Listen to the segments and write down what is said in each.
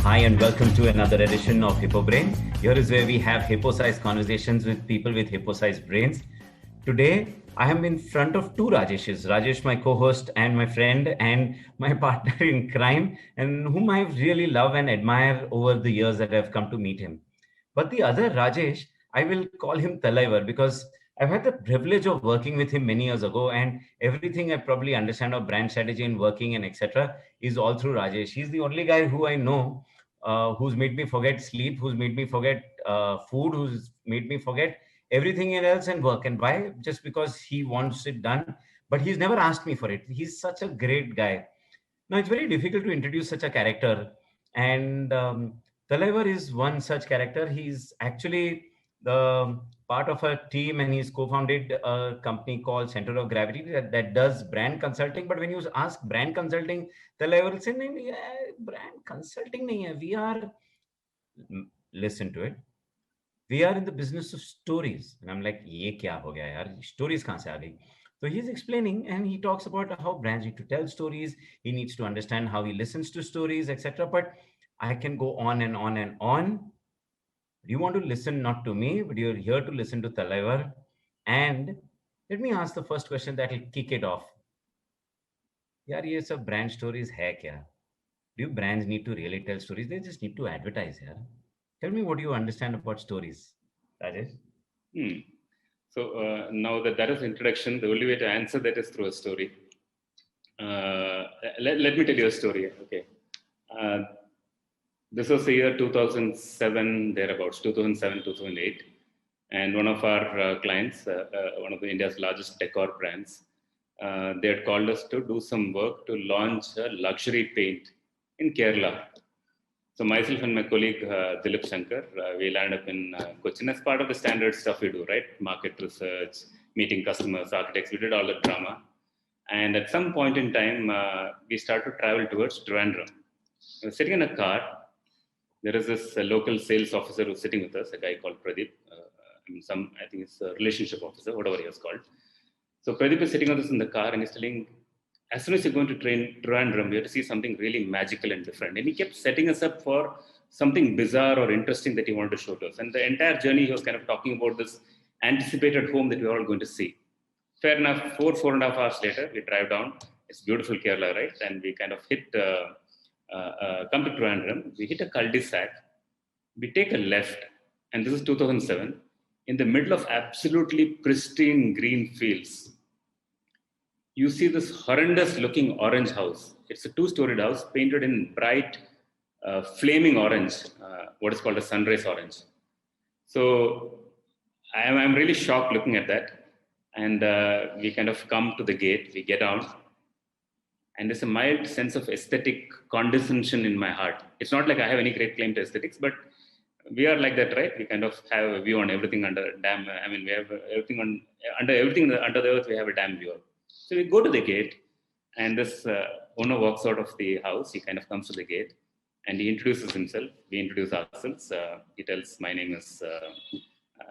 Hi, and welcome to another edition of Hippo Brain. Here is where we have hippo-sized conversations with people with hippo-sized brains. Today, I am in front of two Rajeshes. Rajesh, my co-host and my friend and my partner in crime, and whom I really love and admire over the years that I've come to meet him. But the other Rajesh, I will call him Talaivar because I've had the privilege of working with him many years ago, and everything I probably understand of brand strategy and working and etc. is all through Rajesh. He's the only guy who I know who's made me forget sleep, who's made me forget food, who's made me forget everything else and work. And why? Just because he wants it done, but he's never asked me for it. He's such a great guy. Now, it's very difficult to introduce such a character. And Talaivar is one such character. He's actually the part of a team and he's co-founded a company called Center of Gravity that does brand consulting. But when you ask brand consulting, Talaivar will say, "नहीं, yeah, brand consulting nahi hai. We are, listen to it. We are in the business of stories." And I'm like, "ये क्या हो गया यार? Stories कहाँ से आ गई?" So he's explaining and he talks about how brands need to tell stories. He needs to understand how he listens to stories, etc. But I can go on and on and on. You want to listen not to me, but you're here to listen to Talaivar. And let me ask the first question that will kick it off. यार ये सब brand stories है क्या? Do brands need to really tell stories? They just need to advertise here. Tell me what you understand about stories, Rajesh. Hmm. So now that is introduction, the only way to answer that is through a story. Let me tell you a story. Okay. This was the year 2007, thereabouts, 2007, 2008. And one of our clients, one of the India's largest decor brands, they had called us to do some work to launch a luxury paint in Kerala. So myself and my colleague Dilip Shankar, we landed up in Cochin as part of the standard stuff we do, right? Market research, meeting customers, architects. We did all the drama. And at some point in time, we started to travel towards Trivandrum. We were sitting in a car. There is this local sales officer who's sitting with us, a guy called Pradeep. I think it's a relationship officer, whatever he was called. So Pradeep is sitting with us in the car and he's telling, as soon as you're going to Trivandrum, you have to see something really magical and different. And he kept setting us up for something bizarre or interesting that he wanted to show to us. And the entire journey, he was kind of talking about this anticipated home that we are all going to see. Fair enough, 4.5 hours later, we drive down. It's beautiful Kerala, right? And we kind of come to Trivandrum. We hit a cul-de-sac. We take a left. And this is 2007. In the middle of absolutely pristine green fields, you see this horrendous looking orange house. It's a 2-storied house painted in bright, flaming orange, what is called a sunrise orange. So I'm really shocked looking at that. And we kind of come to the gate, we get down, and there's a mild sense of aesthetic condescension in my heart. It's not like I have any great claim to aesthetics, but we are like that, right? We kind of have a view on everything under damn. I mean, we have everything under the earth. We have a damn view. So we go to the gate, and this owner walks out of the house. He kind of comes to the gate, and he introduces himself. We introduce ourselves. He tells, "My name is,"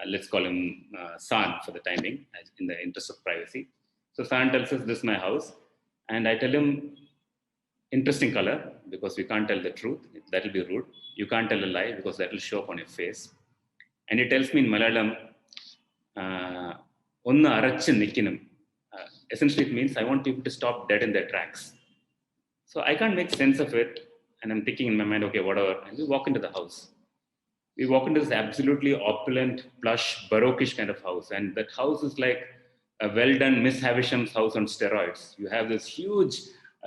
let's call him San for the timing, in the interest of privacy. So San tells us, "This is my house," and I tell him, "Interesting color, because we can't tell the truth. That will be rude. You can't tell a lie because that will show up on your face." And he tells me in Malayalam, "Onna arachin nikkinum." Essentially, it means I want people to stop dead in their tracks. So I can't make sense of it. And I'm thinking in my mind, okay, whatever. And we walk into the house. We walk into this absolutely opulent, plush, Baroque-ish kind of house. And that house is like a well-done Miss Havisham's house on steroids. You have this huge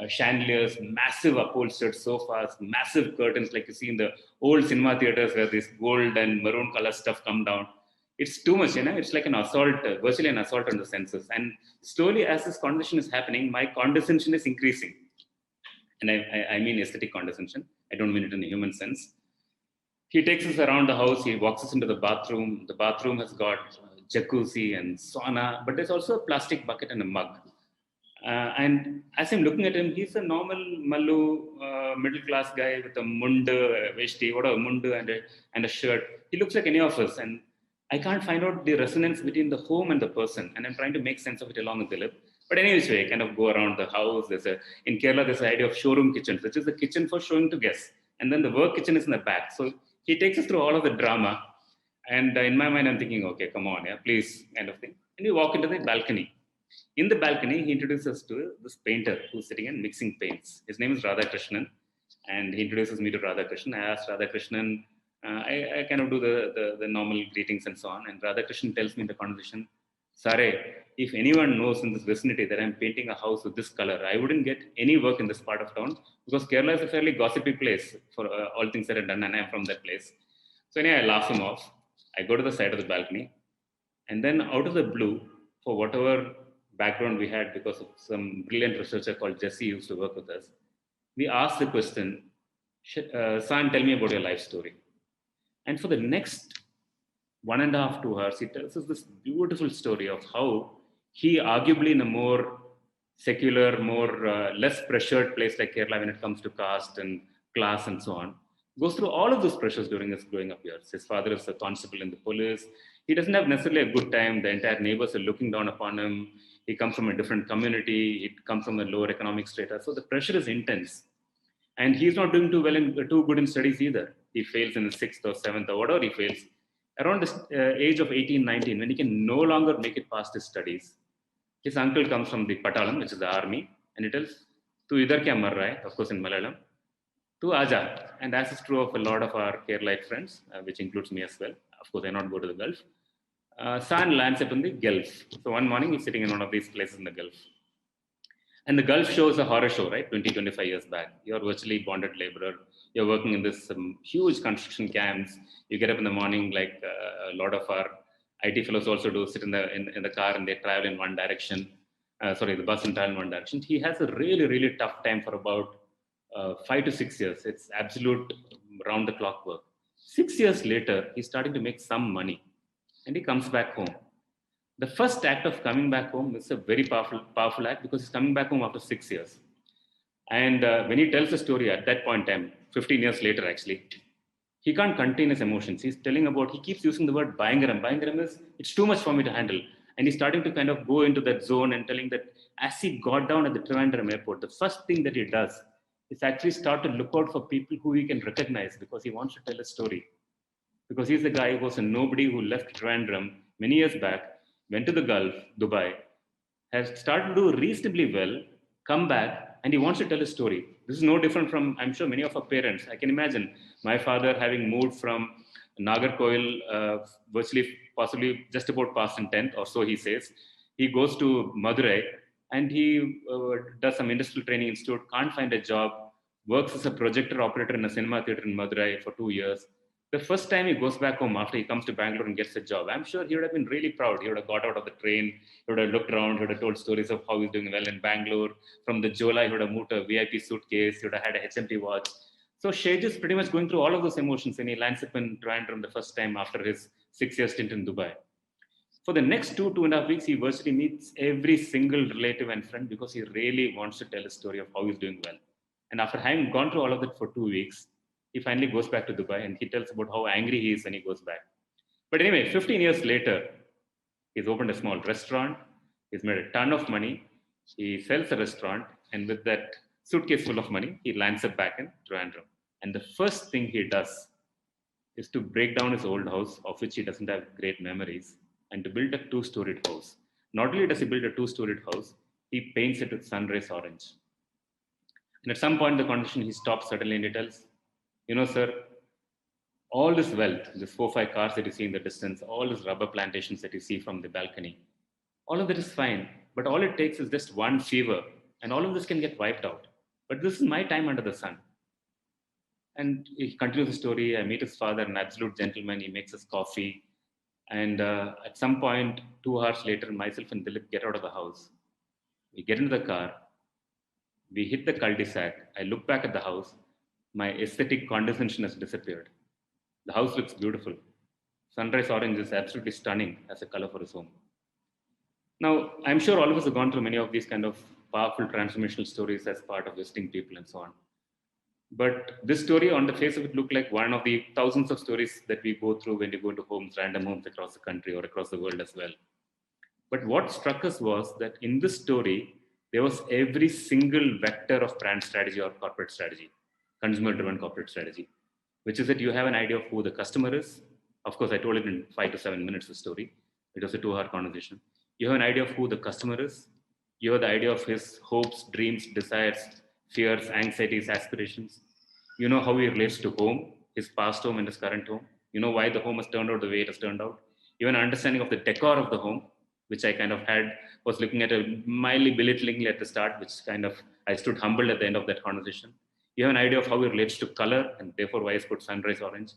chandeliers, massive upholstered sofas, massive curtains like you see in the old cinema theaters where this gold and maroon color stuff come down. It's too much, it's like an assault, virtually an assault on the senses. And slowly as this conversation is happening, my condescension is increasing. And I mean aesthetic condescension. I don't mean it in a human sense. He takes us around the house. He walks us into the bathroom. The bathroom has got jacuzzi and sauna, but there's also a plastic bucket and a mug. And as I'm looking at him, he's a normal Mallu, middle-class guy with a mundu, veshti, whatever, mundu and a shirt. He looks like any of us. And I can't find out the resonance between the home and the person. And I'm trying to make sense of it along with Dilip. But anyways, I kind of go around the house. In Kerala, there's the idea of showroom kitchens, which is the kitchen for showing to guests. and then the work kitchen is in the back. So he takes us through all of the drama. And in my mind, I'm thinking, okay, come on, yeah, please, kind of thing. And we walk into the balcony. In the balcony, he introduces us to this painter who's sitting and mixing paints. His name is Radhakrishnan, and he introduces me to Radhakrishnan. I asked Radhakrishnan, I kind of do the normal greetings and so on. And Radhakrishnan tells me in the conversation, Sare, if anyone knows in this vicinity that I'm painting a house with this color, I wouldn't get any work in this part of town because Kerala is a fairly gossipy place for all things that are done, and I'm from that place. So anyway, I laugh him off. I go to the side of the balcony, and then out of the blue, for whatever background we had because of some brilliant researcher called Jesse who used to work with us, we asked the question, San, tell me about your life story. And for the next 1.5, 2 hours, he tells us this beautiful story of how he, arguably in a more secular, more less pressured place like Kerala when it comes to caste and class and so on, goes through all of those pressures during his growing up years. His father is a constable in the police. He doesn't have necessarily a good time. The entire neighbors are looking down upon him. He comes from a different community. He comes from a lower economic strata. So the pressure is intense. And he's not doing too good in studies either. He fails in the 6th or 7th or whatever he fails. Around the age of 18, 19, when he can no longer make it past his studies, his uncle comes from the Patalam, which is the army, and he tells, Tu idhar kya mar raha hai, of course in Malayalam, Tu aja. And as is true of a lot of our Keralite friends, which includes me as well. Of course, I not go to the Gulf. San lands up in the Gulf. So one morning, he's sitting in one of these places in the Gulf. And the Gulf show is a horror show, right? 20, 25 years back. You're virtually bonded laborer. You're working in this huge construction camps. You get up in the morning, like a lot of our IT fellows also do, sit in the car and they travel in one direction. The bus and travel in one direction. He has a really, really tough time for about 5 to 6 years. It's absolute round the clock work. 6 years later, he's starting to make some money and he comes back home. The first act of coming back home is a very powerful act because he's coming back home after 6 years. And when he tells the story at that point in time, 15 years later actually, he can't contain his emotions. He keeps using the word Bayangaram. Bayangaram is, it's too much for me to handle. And he's starting to kind of go into that zone and telling that as he got down at the Trivandrum airport, the first thing that he does is actually start to look out for people who he can recognize because he wants to tell a story. Because he's the guy who was a nobody who left Trivandrum many years back, went to the Gulf, Dubai, has started to do reasonably well, come back, and he wants to tell a story. This is no different from, I'm sure, many of our parents. I can imagine my father having moved from Nagarkoil, virtually, possibly just about past in 10th, or so he says. He goes to Madurai, and he does some industrial training institute, can't find a job, works as a projector operator in a cinema theater in Madurai for 2 years. The first time he goes back home after he comes to Bangalore and gets a job, I'm sure he would have been really proud. He would have got out of the train, he would have looked around, he would have told stories of how he's doing well in Bangalore. From the Jola, he would have moved a VIP suitcase, he would have had a HMT watch. So Shej is pretty much going through all of those emotions when he lands up in Trivandrum the first time after his 6-year stint in Dubai. For the next 2.5 weeks, he virtually meets every single relative and friend because he really wants to tell a story of how he's doing well. And after having gone through all of that for 2 weeks, he finally goes back to Dubai and he tells about how angry he is when he goes back. But anyway, 15 years later, he's opened a small restaurant. He's made a ton of money. He sells a restaurant. And with that suitcase full of money, he lands up back in Trivandrum. And the first thing he does is to break down his old house, of which he doesn't have great memories, and to build a 2-storied house. Not only does he build a 2-storied house, he paints it with sunrise orange. And at some point in the conversation, he stops suddenly and he tells, you know, sir, all this wealth, these 4 or 5 cars that you see in the distance, all these rubber plantations that you see from the balcony, all of that is fine. But all it takes is just one fever and all of this can get wiped out. But this is my time under the sun. And he continues the story. I meet his father, an absolute gentleman. He makes us coffee. And at some point, 2 hours later, myself and Dilip get out of the house. We get into the car. We hit the cul-de-sac. I look back at the house. My aesthetic condescension has disappeared. The house looks beautiful. Sunrise orange is absolutely stunning as a color for his home. Now, I'm sure all of us have gone through many of these kind of powerful transformational stories as part of visiting people and so on. But this story on the face of it looked like one of the thousands of stories that we go through when we go to homes, random homes across the country or across the world as well. But what struck us was that in this story, there was every single vector of brand strategy or corporate strategy. consumer-driven corporate strategy, which is that you have an idea of who the customer is. Of course, I told it in 5 to 7 minutes, the story. It was a 2-hour conversation. You have an idea of who the customer is. You have the idea of his hopes, dreams, desires, fears, anxieties, aspirations. You know how he relates to home, his past home and his current home. You know why the home has turned out the way it has turned out. You have an understanding of the decor of the home, which I kind of was looking at a mildly belittlingly at the start, which kind of, I stood humbled at the end of that conversation. You have an idea of how it relates to color, and therefore why it's put sunrise orange.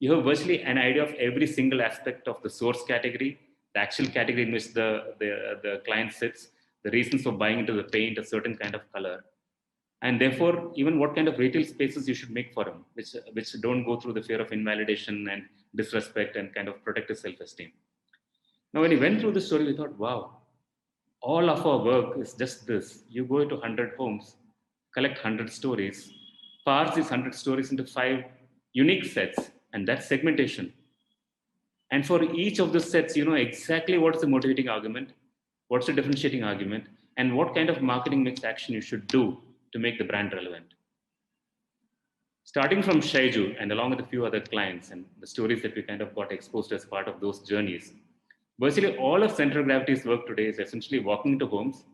You have virtually an idea of every single aspect of the source category, the actual category in which the client sits, the reasons for buying into the paint, a certain kind of color, and therefore even what kind of retail spaces you should make for him, which don't go through the fear of invalidation and disrespect and kind of protect his self-esteem. Now, when he went through the story, we thought, wow, all of our work is just this. You go into 100 homes, collect 100 stories, parse these 100 stories into 5 unique sets, and that's segmentation. And for each of the sets, you know exactly what's the motivating argument, what's the differentiating argument, and what kind of marketing mix action you should do to make the brand relevant. Starting from Shaiju and along with a few other clients and the stories that we kind of got exposed as part of those journeys, virtually all of Center of Gravity's work today is essentially walking into homes,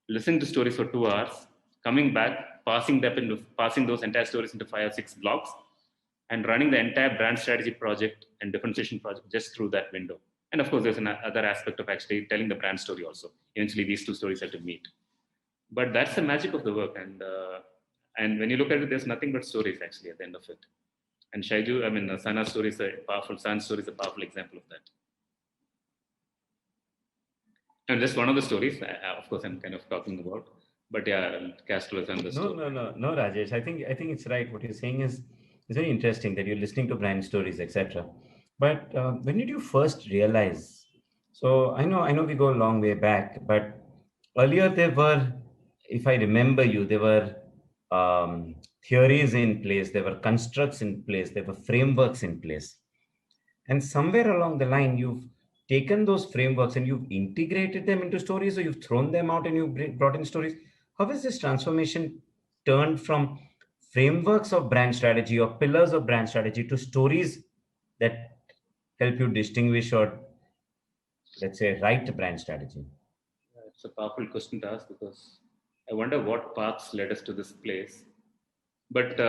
listening to stories for 2 hours, coming back, passing those entire stories into 5 or 6 blocks, and running the entire brand strategy project and differentiation project just through that window. And of course, there's another aspect of actually telling the brand story also. Eventually, these two stories have to meet. But that's the magic of the work. And when you look at it, there's nothing but stories actually at the end of it. And Shaiju, I mean, Sana's story is a powerful example of that. And just one of the stories, of course, I'm kind of talking about. But yeah, Castro is on the story. No, Rajesh. I think it's right. What you're saying is very interesting that you're listening to brand stories, etc. But when did you first realize? So I know we go a long way back, but earlier there were, if I remember you, there were theories in place, there were constructs in place, there were frameworks in place, and somewhere along the line you've taken those frameworks and you've integrated them into stories, or you've thrown them out and you've brought in stories. How has this transformation turned from frameworks of brand strategy or pillars of brand strategy to stories that help you distinguish or, let's say, write brand strategy? It's a powerful question to ask because I wonder what paths led us to this place. But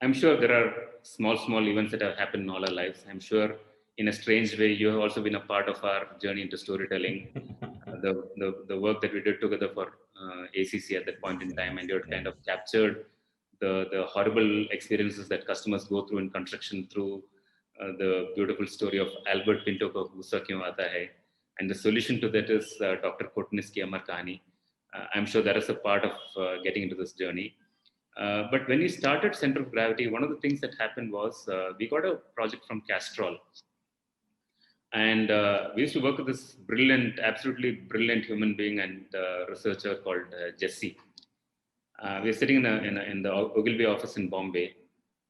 I'm sure there are small events that have happened in all our lives. I'm sure in a strange way, you have also been a part of our journey into storytelling. The work that we did together for ACC at that point in time, and you had kind of captured the horrible experiences that customers go through in construction through the beautiful story of Albert Pinto Ko Gussa Kyun Aata Hai. And the solution to that is Dr. Kotnis Ki Amar Kahani. I'm sure that is a part of getting into this journey. But when we started Center of Gravity, one of the things that happened was we got a project from Castrol. And we used to work with this absolutely brilliant human being and researcher called Jesse. We were sitting in the Ogilvy office in Bombay,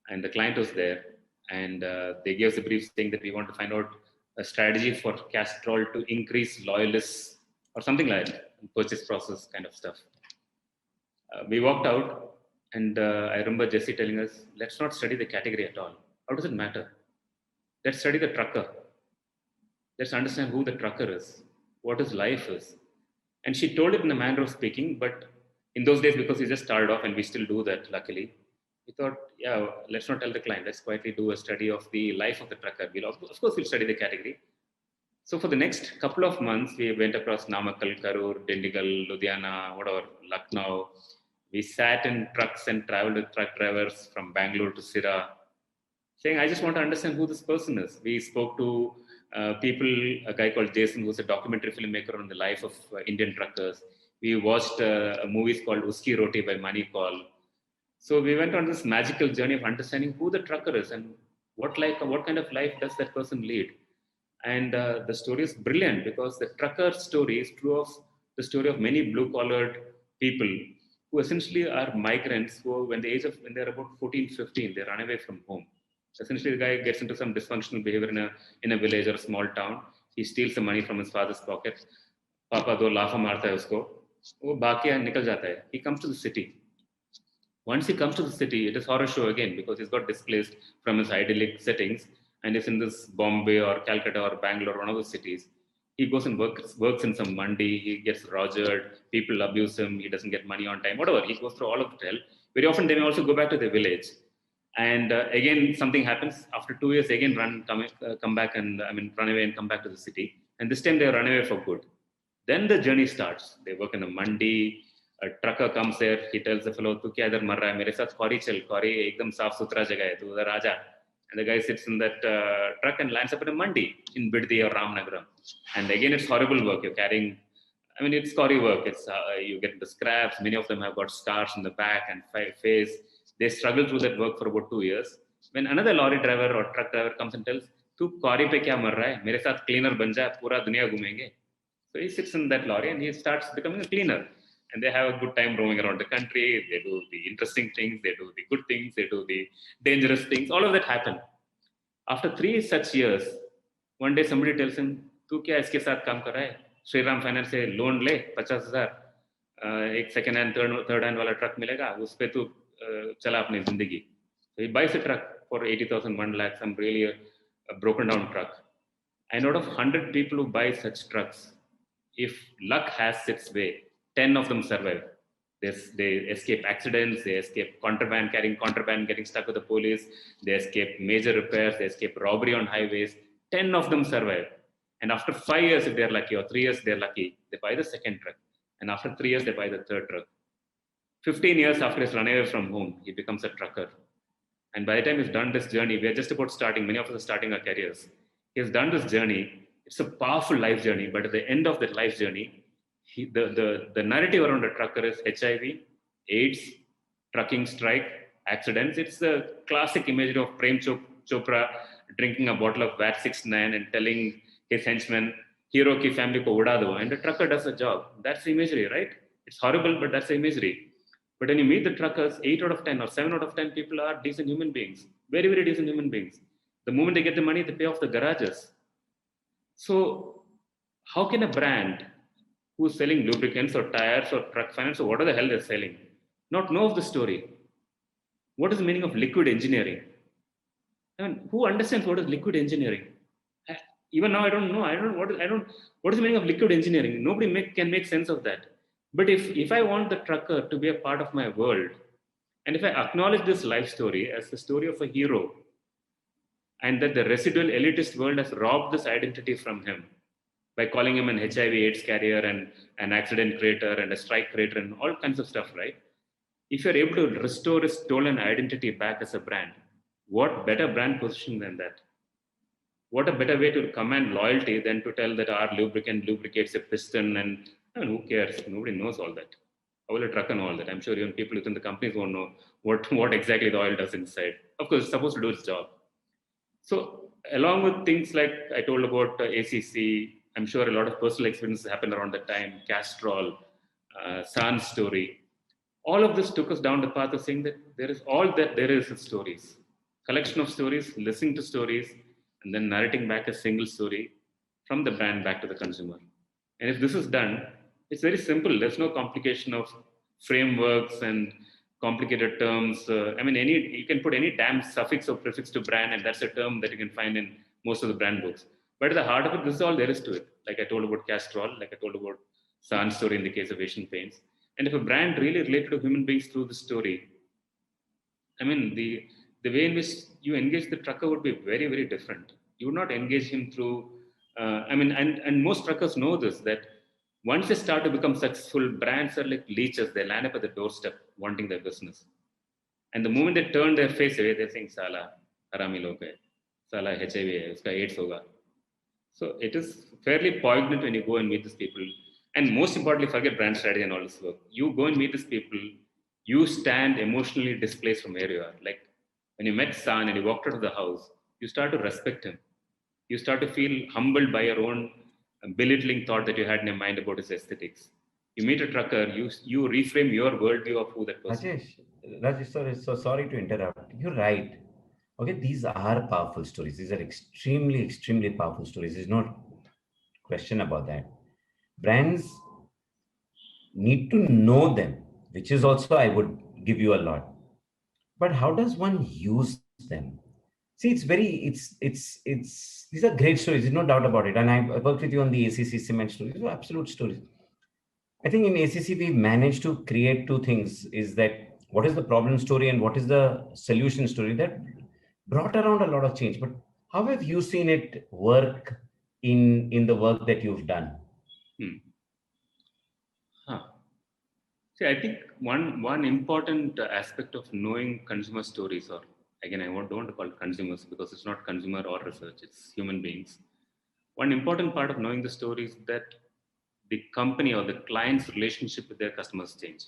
and the client was there. And they gave us a brief saying that we want to find out a strategy for Castrol to increase loyalists or something like that, purchase process kind of stuff. We walked out, and I remember Jesse telling us, let's not study the category at all. How does it matter? Let's study the trucker. Let's understand who the trucker is, what his life is. And she told it in a manner of speaking, but in those days, because we just started off and we still do that, luckily, we thought, yeah, let's not tell the client, let's quietly do a study of the life of the trucker. Of course, we'll study the category. So for the next couple of months, we went across Namakkal, Karur, Dindigul, Ludhiana, whatever, Lucknow. We sat in trucks and traveled with truck drivers from Bangalore to Sira, saying, I just want to understand who this person is. We spoke to people, a guy called Jason, who's a documentary filmmaker on the life of Indian truckers. We watched movies called Uski Roti by Mani Paul. So we went on this magical journey of understanding who the trucker is and what kind of life does that person lead. And the story is brilliant because the trucker story is true of the story of many blue-collared people who essentially are migrants who, when they're about 14, 15, they run away from home. Essentially, the guy gets into some dysfunctional behavior in a village or a small town. He steals the money from his father's pocket. Papa do lafa marta hai usko. वो भाग के निकल जाता है. He comes to the city. Once he comes to the city, it is horror show again because he's got displaced from his idyllic settings and is in this Bombay or Calcutta or Bangalore, one of those cities. He goes and works in some mandi. He gets rogered. People abuse him. He doesn't get money on time. Whatever. He goes through all of the hell. Very often, they may also go back to their village, and again something happens. After 2 years, again come back and run away and come back to the city. And this time they run away for good. Then the journey starts. They work in a mandi. A trucker comes there. He tells the fellow, "Tu kya idhar mar raha hai? Mere saath Kori chal. Kori ekdam saaf suthra jagah hai. Tu udhar aaja." And the guy sits in that truck and lands up in a mandi in Biddi or Ramnagaram. And again, it's horrible work. You're carrying, it's Kori work. It's you get the scraps. Many of them have got scars in the back and face. They struggle through that work for about 2 years. When another lorry driver or truck driver comes and tells, "Tu Kori pe kya mar raha hai? Mere saath cleaner ban ja. Pura duniya ghumenge." So he sits in that lorry and he starts becoming a cleaner. And they have a good time roaming around the country. They do the interesting things, they do the good things, they do the dangerous things. All of that happen. After 3 such years, one day somebody tells him, "Tu kya iske saath kaam kar raha hai? Shriram Finance se loan le 50,000, एक second hand, third hand वाला truck मिलेगा, उस पे तू चला अपनी जिंदगी." So he buys a truck for 80,000, 1 lakh, some really a broken down truck. And out of 100 people who buy such trucks, if luck has its way, 10 of them survive. They escape accidents, they escape carrying contraband, getting stuck with the police, they escape major repairs, they escape robbery on highways. 10 of them survive. And after 5 years, if they're lucky, or 3 years, they're lucky, they buy the second truck. And after 3 years, they buy the third truck. 15 years after he's run away from home, he becomes a trucker. And by the time he's done this journey, we are just about starting, many of us are starting our careers. He's done this journey. It's a powerful life journey, but at the end of that life journey, the narrative around a trucker is HIV, AIDS, trucking strike, accidents. It's the classic imagery of Prem Chopra drinking a bottle of VAT 69 and telling his henchmen, "Hero ki family ko uda do," and the trucker does the job. That's the imagery, right? It's horrible, but that's the imagery. But when you meet the truckers, 8 out of 10 or 7 out of 10 people are decent human beings, very, very decent human beings. The moment they get the money, they pay off the garages. So how can a brand who's selling lubricants or tires or truck finance or whatever the hell they're selling not know of the story? What is the meaning of liquid engineering? Who understands what is liquid engineering? Even now, I don't know. What is the meaning of liquid engineering? Nobody can make sense of that. But if I want the trucker to be a part of my world, and if I acknowledge this life story as the story of a hero, and that the residual elitist world has robbed this identity from him by calling him an HIV/AIDS carrier and an accident creator and a strike creator and all kinds of stuff, right? If you're able to restore his stolen identity back as a brand, what better brand position than that? What a better way to command loyalty than to tell that our lubricant lubricates a piston and who cares? Nobody knows all that. How will a trucker know all that? I'm sure even people within the companies won't know what exactly the oil does inside. Of course, it's supposed to do its job. So along with things like I told about ACC, I'm sure a lot of personal experiences happened around that time, Castrol, San's story. All of this took us down the path of saying that there is stories. Collection of stories, listening to stories, and then narrating back a single story from the brand back to the consumer. And if this is done, it's very simple. There's no complication of frameworks and complicated terms. You can put any damn suffix or prefix to brand, and that's a term that you can find in most of the brand books. But at the heart of it, this is all there is to it. Like I told about Castrol, like I told about San's story in the case of Asian Paints. And if a brand really related to human beings through the story, the way in which you engage the trucker would be very, very different. You would not engage him through, and most truckers know this, that once they start to become successful, brands are like leeches. They land up at the doorstep wanting their business. And the moment they turn their face away, they're saying, "Sala, harami log hai. Sala HIV hai, uska AIDS hoga." So it is fairly poignant when you go and meet these people. And most importantly, forget brand strategy and all this work. You go and meet these people, you stand emotionally displaced from where you are. Like when you met San and you walked out of the house, you start to respect him. You start to feel humbled by your own belittling thought that you had in your mind about his aesthetics. You meet a trucker, you reframe your worldview of who that person is. Rajesh, so sorry to interrupt. You're right. Okay, these are powerful stories. These are extremely, extremely powerful stories. There's no question about that. Brands need to know them, which is also, I would give you a lot. but how does one use them? See, it's these are great stories. There's no doubt about it. And I worked with you on the ACC cement stories. These are absolute stories. I think in ACC we managed to create two things: is that what is the problem story and what is the solution story that brought around a lot of change. But how have you seen it work in the work that you've done? Hmm. Huh. See, I think one important aspect of knowing consumer stories, or again, don't want to call it consumers because it's not consumer or research; it's human beings. One important part of knowing the story is that the company or the client's relationship with their customers change.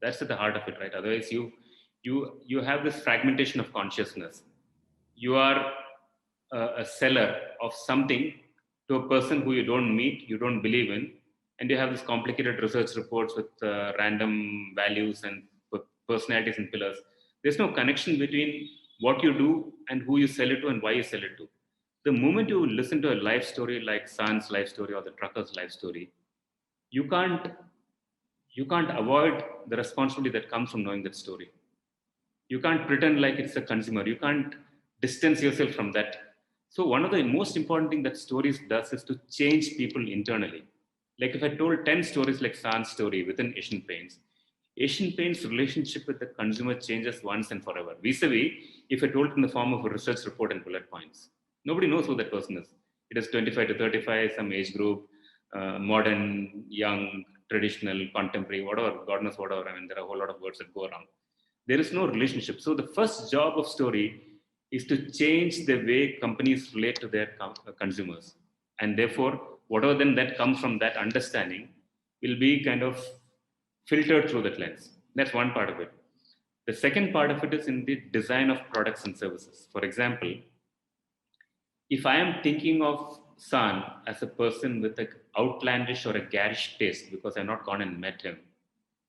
That's at the heart of it, right? Otherwise, you have this fragmentation of consciousness. You are a seller of something to a person who you don't meet, you don't believe in, and you have this complicated research reports with random values and personalities and pillars. There's no connection between what you do and who you sell it to and why you sell it to. The moment you listen to a life story like San's life story or the trucker's life story, you can't you can't avoid the responsibility that comes from knowing that story. You can't pretend like it's a consumer. You can't distance yourself from that. So one of the most important thing that stories does is to change people internally. Like if I told 10 stories like San's story within Asian Paints, Asian Paints relationship with the consumer changes once and forever. Vis-a-vis, if I told it in the form of a research report and bullet points, nobody knows who that person is. It is 25 to 35, some age group, modern, young, traditional, contemporary, whatever, God knows whatever. I mean, there are a whole lot of words that go around. There is no relationship. So the first job of story is to change the way companies relate to their consumers. And therefore, whatever then that comes from that understanding will be kind of filtered through that lens. That's one part of it. The second part of it is in the design of products and services. For example, if I am thinking of San as a person with an outlandish or a garish taste because I've not gone and met him,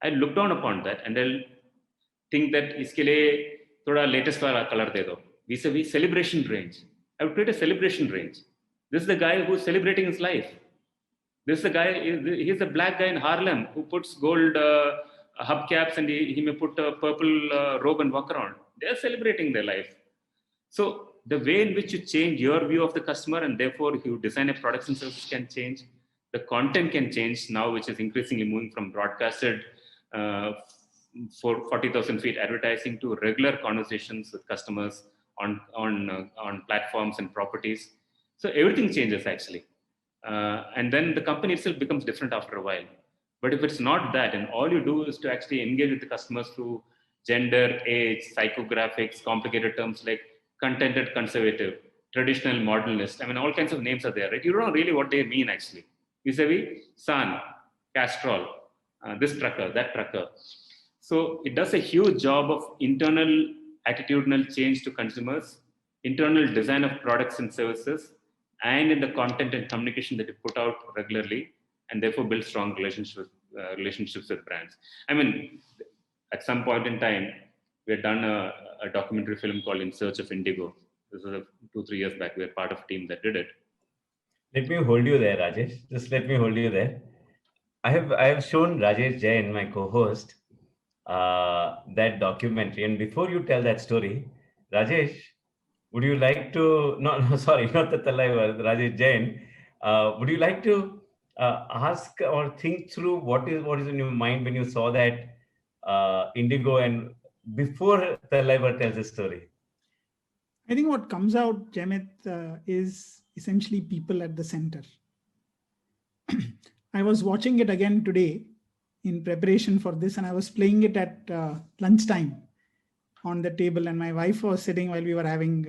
I look down upon that and I'll think that इसके लिए थोड़ा latest वाला color दे दो. Vis-a-vis celebration range. I would create a celebration range. This is the guy who's celebrating his life. This is the guy, he's a black guy in Harlem who puts gold hubcaps and he may put a purple robe and walk around. They're celebrating their life. So the way in which you change your view of the customer and therefore you design a products and services can change. The content can change now, which is increasingly moving from broadcasted for 40,000 feet advertising to regular conversations with customers on platforms and properties. So everything changes actually. And then the company itself becomes different after a while. But if it's not that, and all you do is to actually engage with the customers through gender, age, psychographics, complicated terms like contented conservative, traditional modernist. I mean, all kinds of names are there, right? You don't know really what they mean actually. Vis-a-vis San, Castrol, this trucker, that trucker. So it does a huge job of internal attitudinal change to consumers, internal design of products and services, and in the content and communication that you put out regularly, and therefore build strong relationships with brands. I mean, at some point in time, we had done a documentary film called In Search of Indigo. This was 2-3 years back. We were part of a team that did it. Let me hold you there, Rajesh. Just let me hold you there. I have shown Rajesh Jain, my co-host, that documentary. And before you tell that story, Rajesh, would you like to? No, sorry, not the Talaivar, Rajesh Jain. Would you like to ask or think through what is in your mind when you saw that Indigo and before Talaivar tells the story? I think what comes out, Jemit, is essentially people at the center. I was watching it again today in preparation for this, and I was playing it at lunchtime on the table, and my wife was sitting while we were having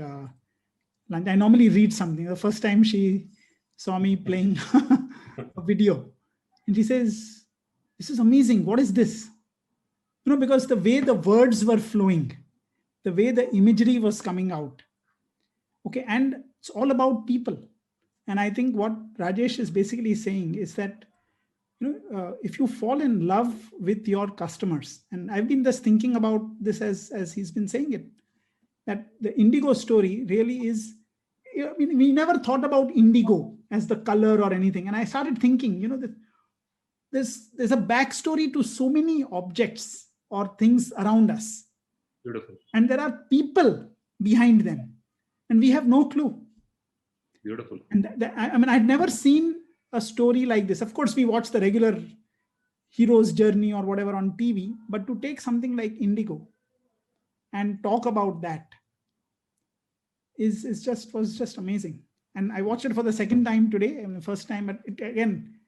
lunch. I normally read something. The first time she saw me playing a video, and she says, "This is amazing. What is this?" You know, because the way the words were flowing, the way the imagery was coming out. Okay, and it's all about people. And I think what Rajesh is basically saying is that, if you fall in love with your customers, and I've been just thinking about this as he's been saying it, that the Indigo story really is, I mean, we never thought about indigo as the color or anything. And I started thinking, that there's a backstory to so many objects or things around us. Beautiful. And there are people behind them, and we have no clue. Beautiful. And I mean, I'd never seen a story like this. Of course, we watch the regular hero's journey or whatever on TV, but to take something like Indigo and talk about that was just amazing. And I watched it for the second time today, and the first time, but it again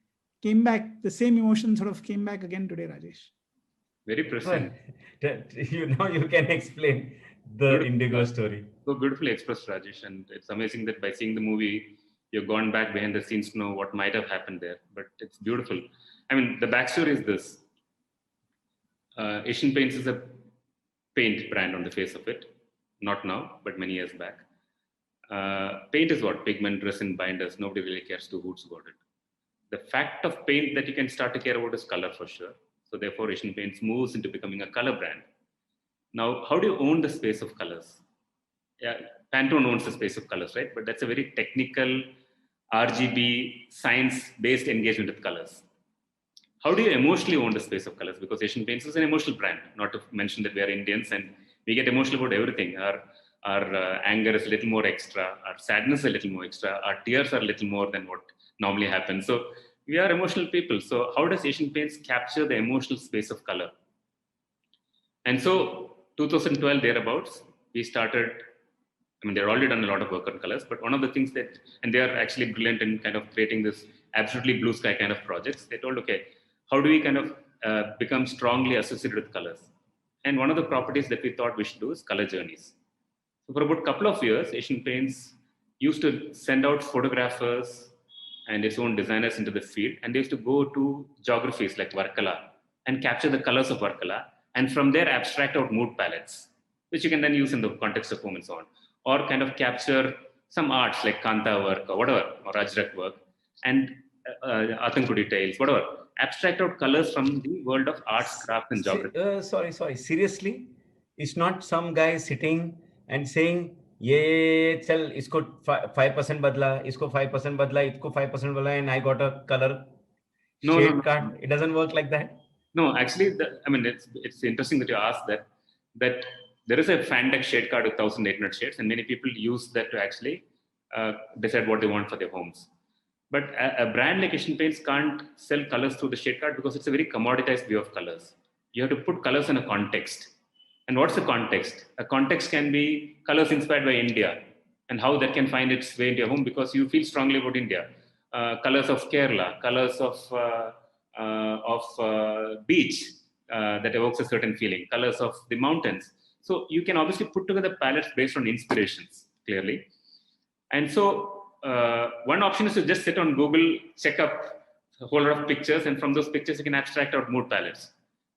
came back. The same emotion sort of came back again today, Rajesh. Very prescient. You can explain the Indigo story. So beautifully expressed, Rajesh. And it's amazing that by seeing the movie, you've gone back behind the scenes to know what might have happened there. But it's beautiful. I mean, the backstory is this. Asian Paints is a paint brand on the face of it. Not now, but many years back. Paint is what? Pigment, resin, binders. Nobody really cares two hoots about it. The fact of paint that you can start to care about is color for sure. So therefore, Asian Paints moves into becoming a color brand. Now, how do you own the space of colors? Yeah, Pantone owns the space of colors, right? But that's a very technical, RGB, science-based engagement with colors. How do you emotionally own the space of colors? Because Asian Paints is an emotional brand, not to mention that we are Indians and we get emotional about everything. Our anger is a little more extra, our sadness is a little more extra, our tears are a little more than what normally happens. So we are emotional people. So how does Asian Paints capture the emotional space of color? And so 2012 thereabouts, we started, I mean, they're already done a lot of work on colors, but one of the things that, and they are actually brilliant in kind of creating this absolutely blue sky kind of projects. They told, okay, how do we kind of become strongly associated with colors? And one of the properties that we thought we should do is color journeys. So for about a couple of years, Asian Paints used to send out photographers and its own designers into the field, and they used to go to geographies like Varkala and capture the colors of Varkala, and from there abstract out mood palettes, which you can then use in the context of home and so on, or kind of capture some arts like Kanta work or whatever, or Ajrak work, and Atankudi tales, whatever. Abstract out colors from the world of arts, crafts, and geography. Sorry. Seriously, it's not some guy sitting and saying, "ये चल इसको 5% बदला, इसको 5% बदला, इसको 5% बदला," and I got a color shade card. It doesn't work like that. No, actually, I mean, it's interesting that you asked that there is a Fantex shade card with 1,800 shades, and many people use that to actually decide what they want for their homes. But a brand like Asian Paints can't sell colors through the shade card because it's a very commoditized view of colors. You have to put colors in a context. And what's the context? A context can be colors inspired by India and how that can find its way into your home because you feel strongly about India. Colors of Kerala, colors of beach that evokes a certain feeling, colors of the mountains. So you can obviously put together palettes based on inspirations, clearly. And so one option is to just sit on Google, check up a whole lot of pictures, and from those pictures you can abstract out mood palettes.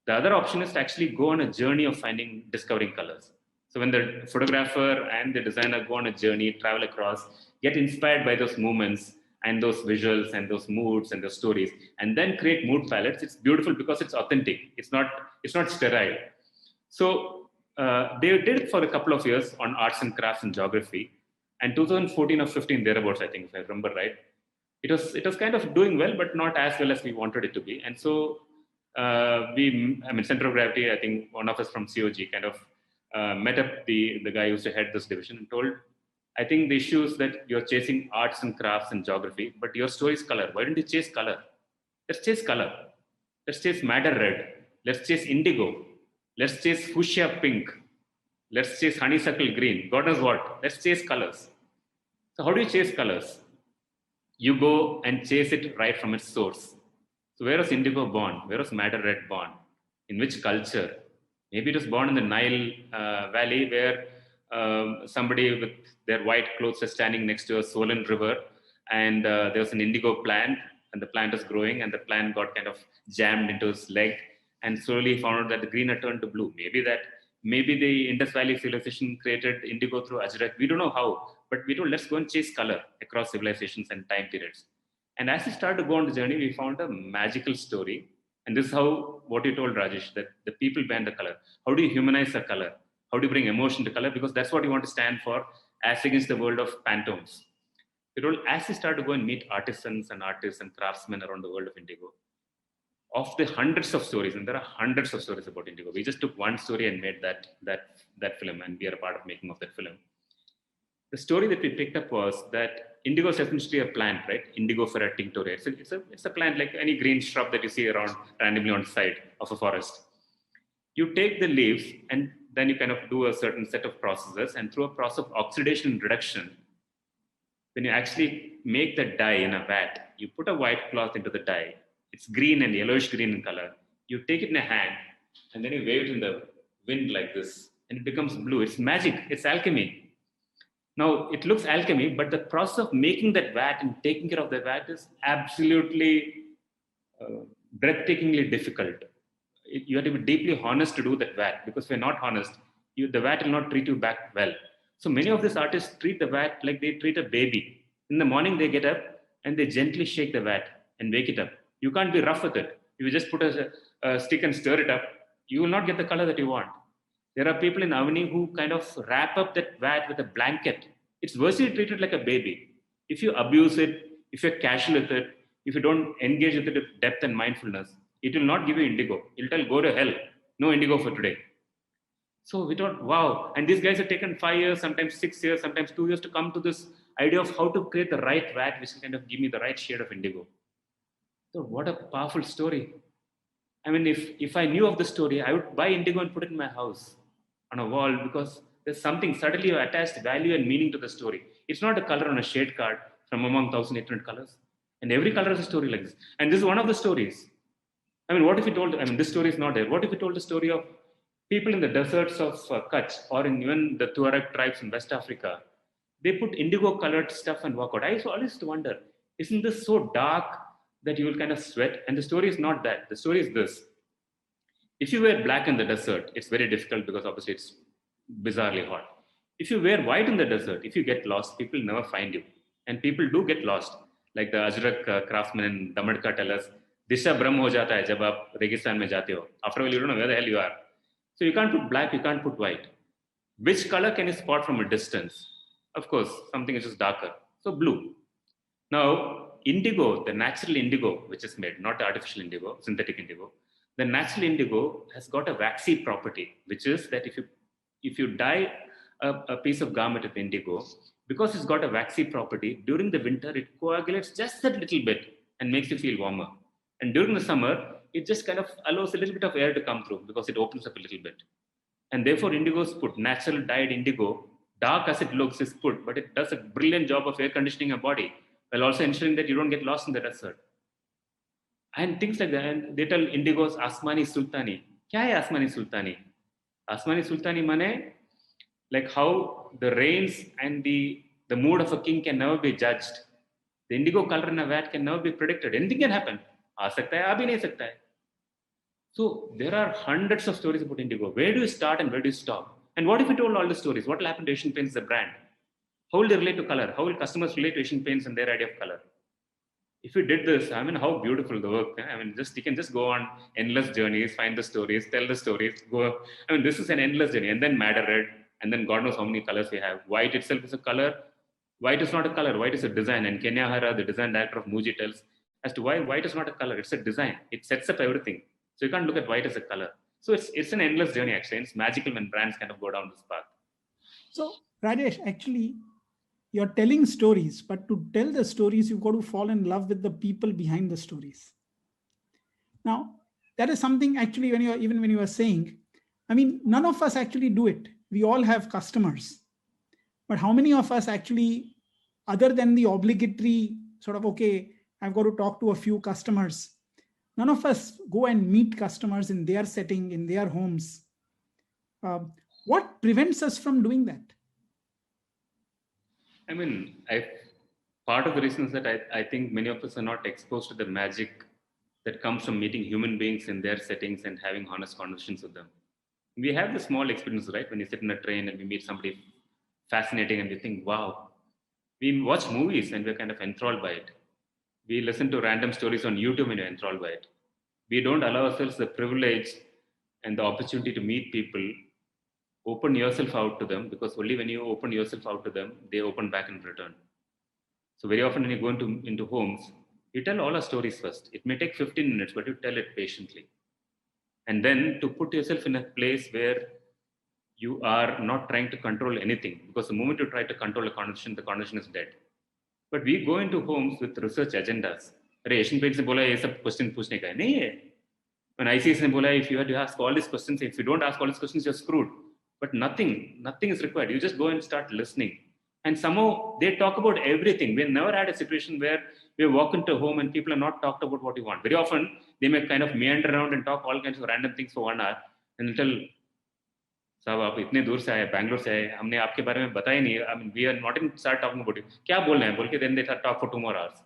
The other option is to actually go on a journey of discovering colors. So when the photographer and the designer go on a journey, travel across, get inspired by those moments and those visuals and those moods and those stories, and then create mood palettes, it's beautiful because it's authentic. It's not sterile. So they did it for a couple of years on arts and crafts and geography. And 2014 or 15 thereabouts, I think, if I remember right, it was kind of doing well, but not as well as we wanted it to be. And so Center of Gravity, I think one of us from COG kind of met up the guy who used to head this division and told, I think the issue is that you're chasing arts and crafts and geography, but your story is color. Why don't you chase color? Let's chase color. Let's chase madder red. Let's chase indigo. Let's chase fuchsia pink. Let's chase honeysuckle green. God knows what. Let's chase colors. So how do you chase colors? You go and chase it right from its source. So where was indigo born? Where was madder red born? In which culture? Maybe it was born in the Nile Valley where somebody with their white clothes was standing next to a swollen river and there was an indigo plant and the plant was growing and the plant got kind of jammed into his leg and slowly found out that the green had turned to blue. Maybe the Indus Valley civilization created indigo through Ajrak. We don't know how, but we don't. Let's go and chase color across civilizations and time periods. And as we started to go on the journey, we found a magical story. And this is what you told Rajesh, that the people behind the color. How do you humanize a color? How do you bring emotion to color? Because that's what you want to stand for as against the world of Pantones. We told, as we started to go and meet artisans and artists and craftsmen around the world of indigo, of the hundreds of stories, and there are hundreds of stories about indigo. We just took one story and made that film, and we are a part of making of that film. The story that we picked up was that indigo is essentially a plant, right? Indigofera tinctoria. It's a plant like any green shrub that you see around randomly on the side of a forest. You take the leaves and then you kind of do a certain set of processes, and through a process of oxidation and reduction, when you actually make the dye in a vat, you put a white cloth into the dye. It's green and yellowish green in color. You take it in a hand and then you wave it in the wind like this, and it becomes blue. It's magic. It's alchemy. Now, it looks alchemy, but the process of making that vat and taking care of the vat is absolutely breathtakingly difficult. You have to be deeply honest to do that vat, because if you're not honest, the vat will not treat you back well. So many of these artists treat the vat like they treat a baby. In the morning, they get up and they gently shake the vat and wake it up. You can't be rough with it. If you just put a stick and stir it up, you will not get the color that you want. There are people in Avani who kind of wrap up that vat with a blanket. It's virtually treated like a baby. If you abuse it, if you're casual with it, if you don't engage with it with depth and mindfulness, it will not give you indigo. It'll tell, go to hell. No indigo for today. So we thought, wow. And these guys have taken 5 years, sometimes 6 years, sometimes 2 years to come to this idea of how to create the right vat, which will kind of give me the right shade of indigo. So what a powerful story. I mean, if I knew of the story, I would buy indigo and put it in my house on a wall, because there's something suddenly you attached value and meaning to the story. It's not a color on a shade card from among 1,800 colors. And every color has a story like this. And this is one of the stories. I mean, what if we told, I mean, this story is not there. What if we told the story of people in the deserts of Kutch, or in even the Tuareg tribes in West Africa? They put indigo colored stuff and walk out. I always used to wonder, isn't this so dark that you will kind of sweat? And the story is not that. The story is this. If you wear black in the desert, it's very difficult because obviously it's bizarrely hot. If you wear white in the desert, if you get lost, people never find you. And people do get lost. Like the Ajrak craftsmen in Damadka tell us, Disha Brahm ho jata hai jab aap Registan mein jate ho. After all, you don't know where the hell you are. So you can't put black, you can't put white. Which color can you spot from a distance? Of course, something which is darker. So blue. Now, indigo, the natural indigo, which is made, not artificial indigo, synthetic indigo, the natural indigo has got a waxy property, which is that if you dye a piece of garment with indigo, because it's got a waxy property, during the winter, it coagulates just that little bit and makes you feel warmer. And during the summer, it just kind of allows a little bit of air to come through because it opens up a little bit. And therefore, indigo is put, natural dyed indigo, dark as it looks, is put, but it does a brilliant job of air conditioning your body, while also ensuring that you don't get lost in the desert. And things like that. And they tell indigos Asmani Sultani. Kya hai Asmani Sultani? Asmani Sultani mane, like how the rains and the mood of a king can never be judged. The indigo color in a vat can never be predicted. Anything can happen. Aa sakta hai, aa bhi nahi sakta hai. So there are hundreds of stories about indigo. Where do you start and where do you stop? And what if we told all the stories? What will happen to Asian Paints as a brand? How will they relate to color? How will customers relate to Asian Paints and their idea of color? If you did this, I mean, how beautiful the work. I mean, you can just go on endless journeys, find the stories, tell the stories, go. I mean, this is an endless journey. And then madder red, and then God knows how many colors we have. White itself is a color. White is not a color. White is a design. And Kenya Hara, the design director of Muji, tells as to why white is not a color. It's a design. It sets up everything. So you can't look at white as a color. So it's an endless journey, actually. It's magical when brands kind of go down this path. So, Rajesh, actually, you're telling stories, but to tell the stories, you've got to fall in love with the people behind the stories. Now, that is something actually when you are saying, I mean, none of us actually do it. We all have customers. But how many of us actually, other than the obligatory sort of, okay, I've got to talk to a few customers, none of us go and meet customers in their setting, in their homes. What prevents us from doing that? I mean, part of the reason is that I think many of us are not exposed to the magic that comes from meeting human beings in their settings and having honest conversations with them. We have the small experience, right? When you sit in a train and we meet somebody fascinating and we think, wow. We watch movies and we're kind of enthralled by it. We listen to random stories on YouTube and we're enthralled by it. We don't allow ourselves the privilege and the opportunity to meet people. Open yourself out to them, because only when you open yourself out to them, they open back in return. So very often when you go into homes, You tell all our stories first. It may take 15 minutes, but you tell it patiently. And then to put yourself in a place where you are not trying to control anything, because the moment you try to control the conversation is dead. But we go into homes with research agendas. अरे Asian paints ने बोला ये सब question पूछने का है नहीं है. When ICS ने बोला if you have to ask all these questions, if you don't ask all these questions, you're screwed. But nothing is required. You just go and start listening. And somehow they talk about everything. We never had a situation where we walk into a home and people are not talked about what you want. Very often they may kind of meander around and talk all kinds of random things for 1 hour and they'll tell, साहब आप इतने दूर से आए, बैंगलोर से आए, हमने आपके बारे में बताया नहीं. I mean, we are not even start talking about it. क्या बोल रहे हैं बोल के then they talk for 2 more hours.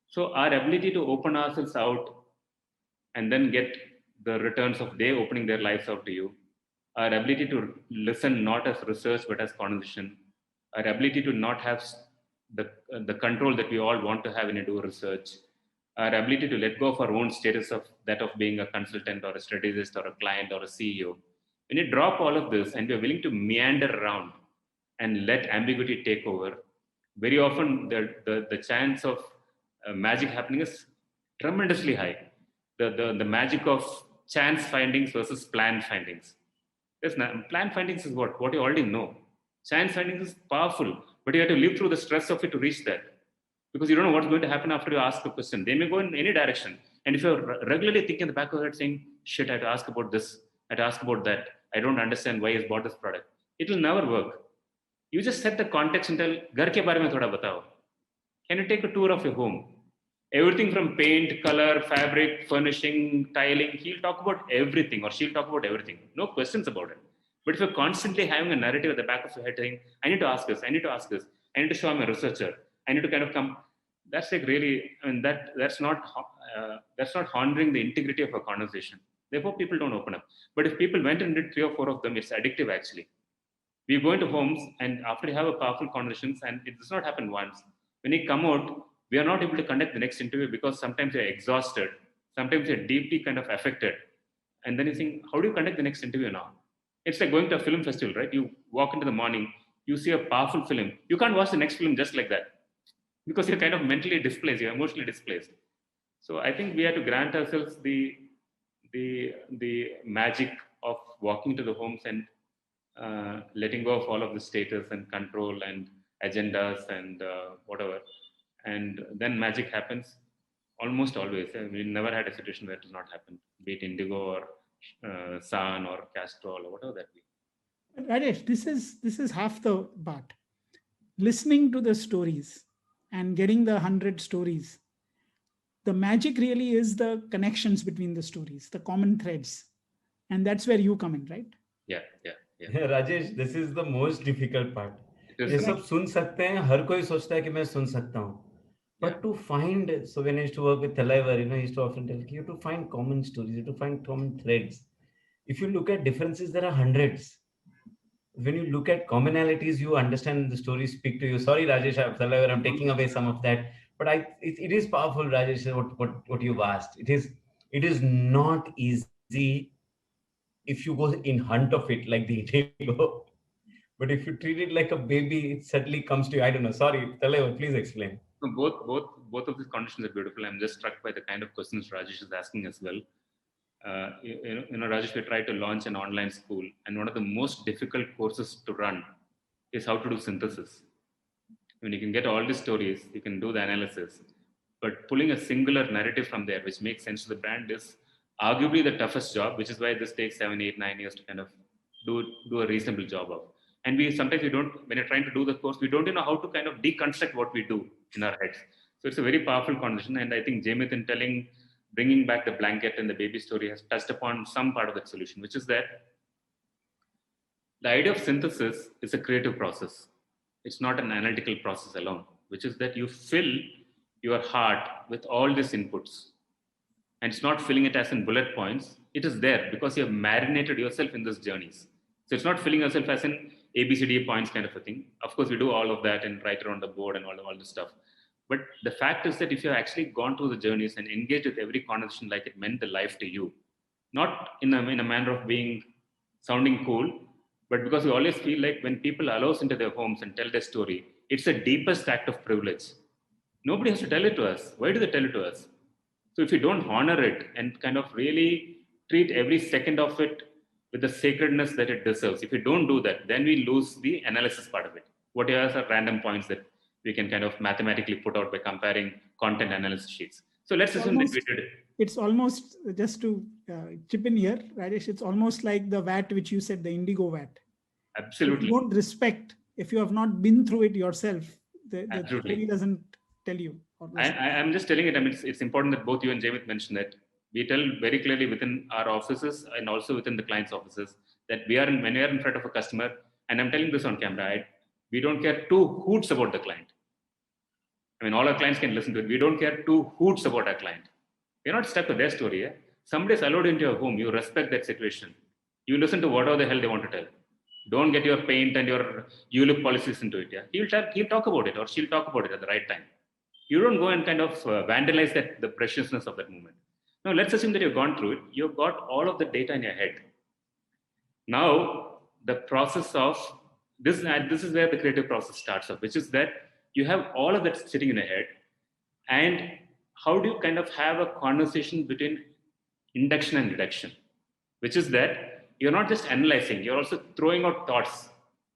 So our ability to open ourselves out and then get the returns of they opening their lives out to you, our ability to listen not as research but as conversation, our ability to not have the control that we all want to have when you do research, our ability to let go of our own status of that of being a consultant or a strategist or a client or a CEO. When you drop all of this and you're willing to meander around and let ambiguity take over, very often the chance of magic happening is tremendously high. The magic of chance findings versus planned findings. Planned findings is what you already know. Chance findings is powerful, but you have to live through the stress of it to reach that. Because you don't know what's going to happen after you ask a question. They may go in any direction. And if you're regularly thinking in the back of your head saying, shit, I have to ask about this, I have to ask about that, I don't understand why he's bought this product, it will never work. You just set the context and tell, घर के बारे में थोड़ा बताओ. Can you take a tour of your home? Everything from paint, color, fabric, furnishing, tiling, he'll talk about everything or she'll talk about everything. No questions about it. But if you're constantly having a narrative at the back of your head saying, I need to ask this, I need to ask this, I need to show I'm a researcher, I need to kind of come, that's like really, I mean, that's not honoring the integrity of a conversation. Therefore, people don't open up. But if people went and did 3 or 4 of them, it's addictive actually. We go into homes and after you have a powerful conversations, and it does not happen once, when you come out, we are not able to conduct the next interview because sometimes you're exhausted, sometimes you're deeply kind of affected. And then you think, how do you conduct the next interview now? It's like going to a film festival, right? You walk into the morning, you see a powerful film. You can't watch the next film just like that because you're kind of mentally displaced, you're emotionally displaced. So I think we have to grant ourselves the magic of walking to the homes and letting go of all of the status and control and agendas and whatever. And then magic happens almost always. We never had a situation where it does not happen, be it Indigo or Sun or Castrol or whatever that be. Rajesh, this is half the part. Listening to the stories and getting the 100 stories. The magic really is the connections between the stories, the common threads. And that's where you come in, right? Yeah. Rajesh, this is the most difficult part. ये सब सुन सकते हैं, हर कोई सोचता है कि मैं सुन सकता हूँ. But to find, so when I used to work with Thalaivar, I used to often tell you to find common stories, you have to find common threads. If you look at differences, there are hundreds. When you look at commonalities, you understand the stories speak to you. Sorry, Rajesh, Thalaivar, I'm taking away some of that. But it is powerful, Rajesh, what you've asked. It is not easy if you go in hunt of it like the Indigo. But if you treat it like a baby, it suddenly comes to you. I don't know. Sorry, Thalaivar, please explain. So both of these conditions are beautiful. I'm just struck by the kind of questions Rajesh is asking as well. Rajesh, we tried to launch an online school, and one of the most difficult courses to run is how to do synthesis. When you can get all the stories, you can do the analysis, but pulling a singular narrative from there, which makes sense to the brand, is arguably the toughest job, which is why this takes 7, 8, 9 years to kind of do a reasonable job of. And sometimes we don't, when you're trying to do the course, we don't know how to kind of deconstruct what we do in our heads. So it's a very powerful conversation. And I think Jayamit in bringing back the blanket and the baby story has touched upon some part of that solution, which is that the idea of synthesis is a creative process. It's not an analytical process alone, which is that you fill your heart with all these inputs. And it's not filling it as in bullet points. It is there because you have marinated yourself in these journeys. So it's not filling yourself as in ABCD points kind of a thing. Of course, we do all of that and write it on the board and all this stuff. But the fact is that if you've actually gone through the journeys and engaged with every conversation like it meant the life to you, not in a manner of sounding cool, but because we always feel like when people allow us into their homes and tell their story, it's the deepest act of privilege. Nobody has to tell it to us. Why do they tell it to us? So if you don't honor it and kind of really treat every second of it with the sacredness that it deserves, if you don't do that, then we lose the analysis part of it. What else are random points that we can kind of mathematically put out by comparing content analysis sheets? So let's assume that we did it. It's almost, just to chip in here, Rajesh, it's almost like the VAT which you said, the Indigo VAT. Absolutely. If you don't respect, if you have not been through it yourself, the theory doesn't tell you. I'm just telling it. I mean, it's important that both you and Jamit mentioned that we tell very clearly within our offices and also within the client's offices that when we are in front of a customer, and I'm telling this on camera, we don't care two hoots about the client. I mean, all our clients can listen to it. We don't care two hoots about our client. We're not stuck with their story. Yeah? Somebody's allowed into your home. You respect that situation. You listen to whatever the hell they want to tell. Don't get your paint and your ULIP policies into it. Yeah? He'll talk about it, or she'll talk about it at the right time. You don't go and kind of vandalize the preciousness of that moment. Now, let's assume that you've gone through it. You've got all of the data in your head. Now, the process of this is where the creative process starts off, which is that you have all of that sitting in your head. And how do you kind of have a conversation between induction and deduction, which is that you're not just analyzing, you're also throwing out thoughts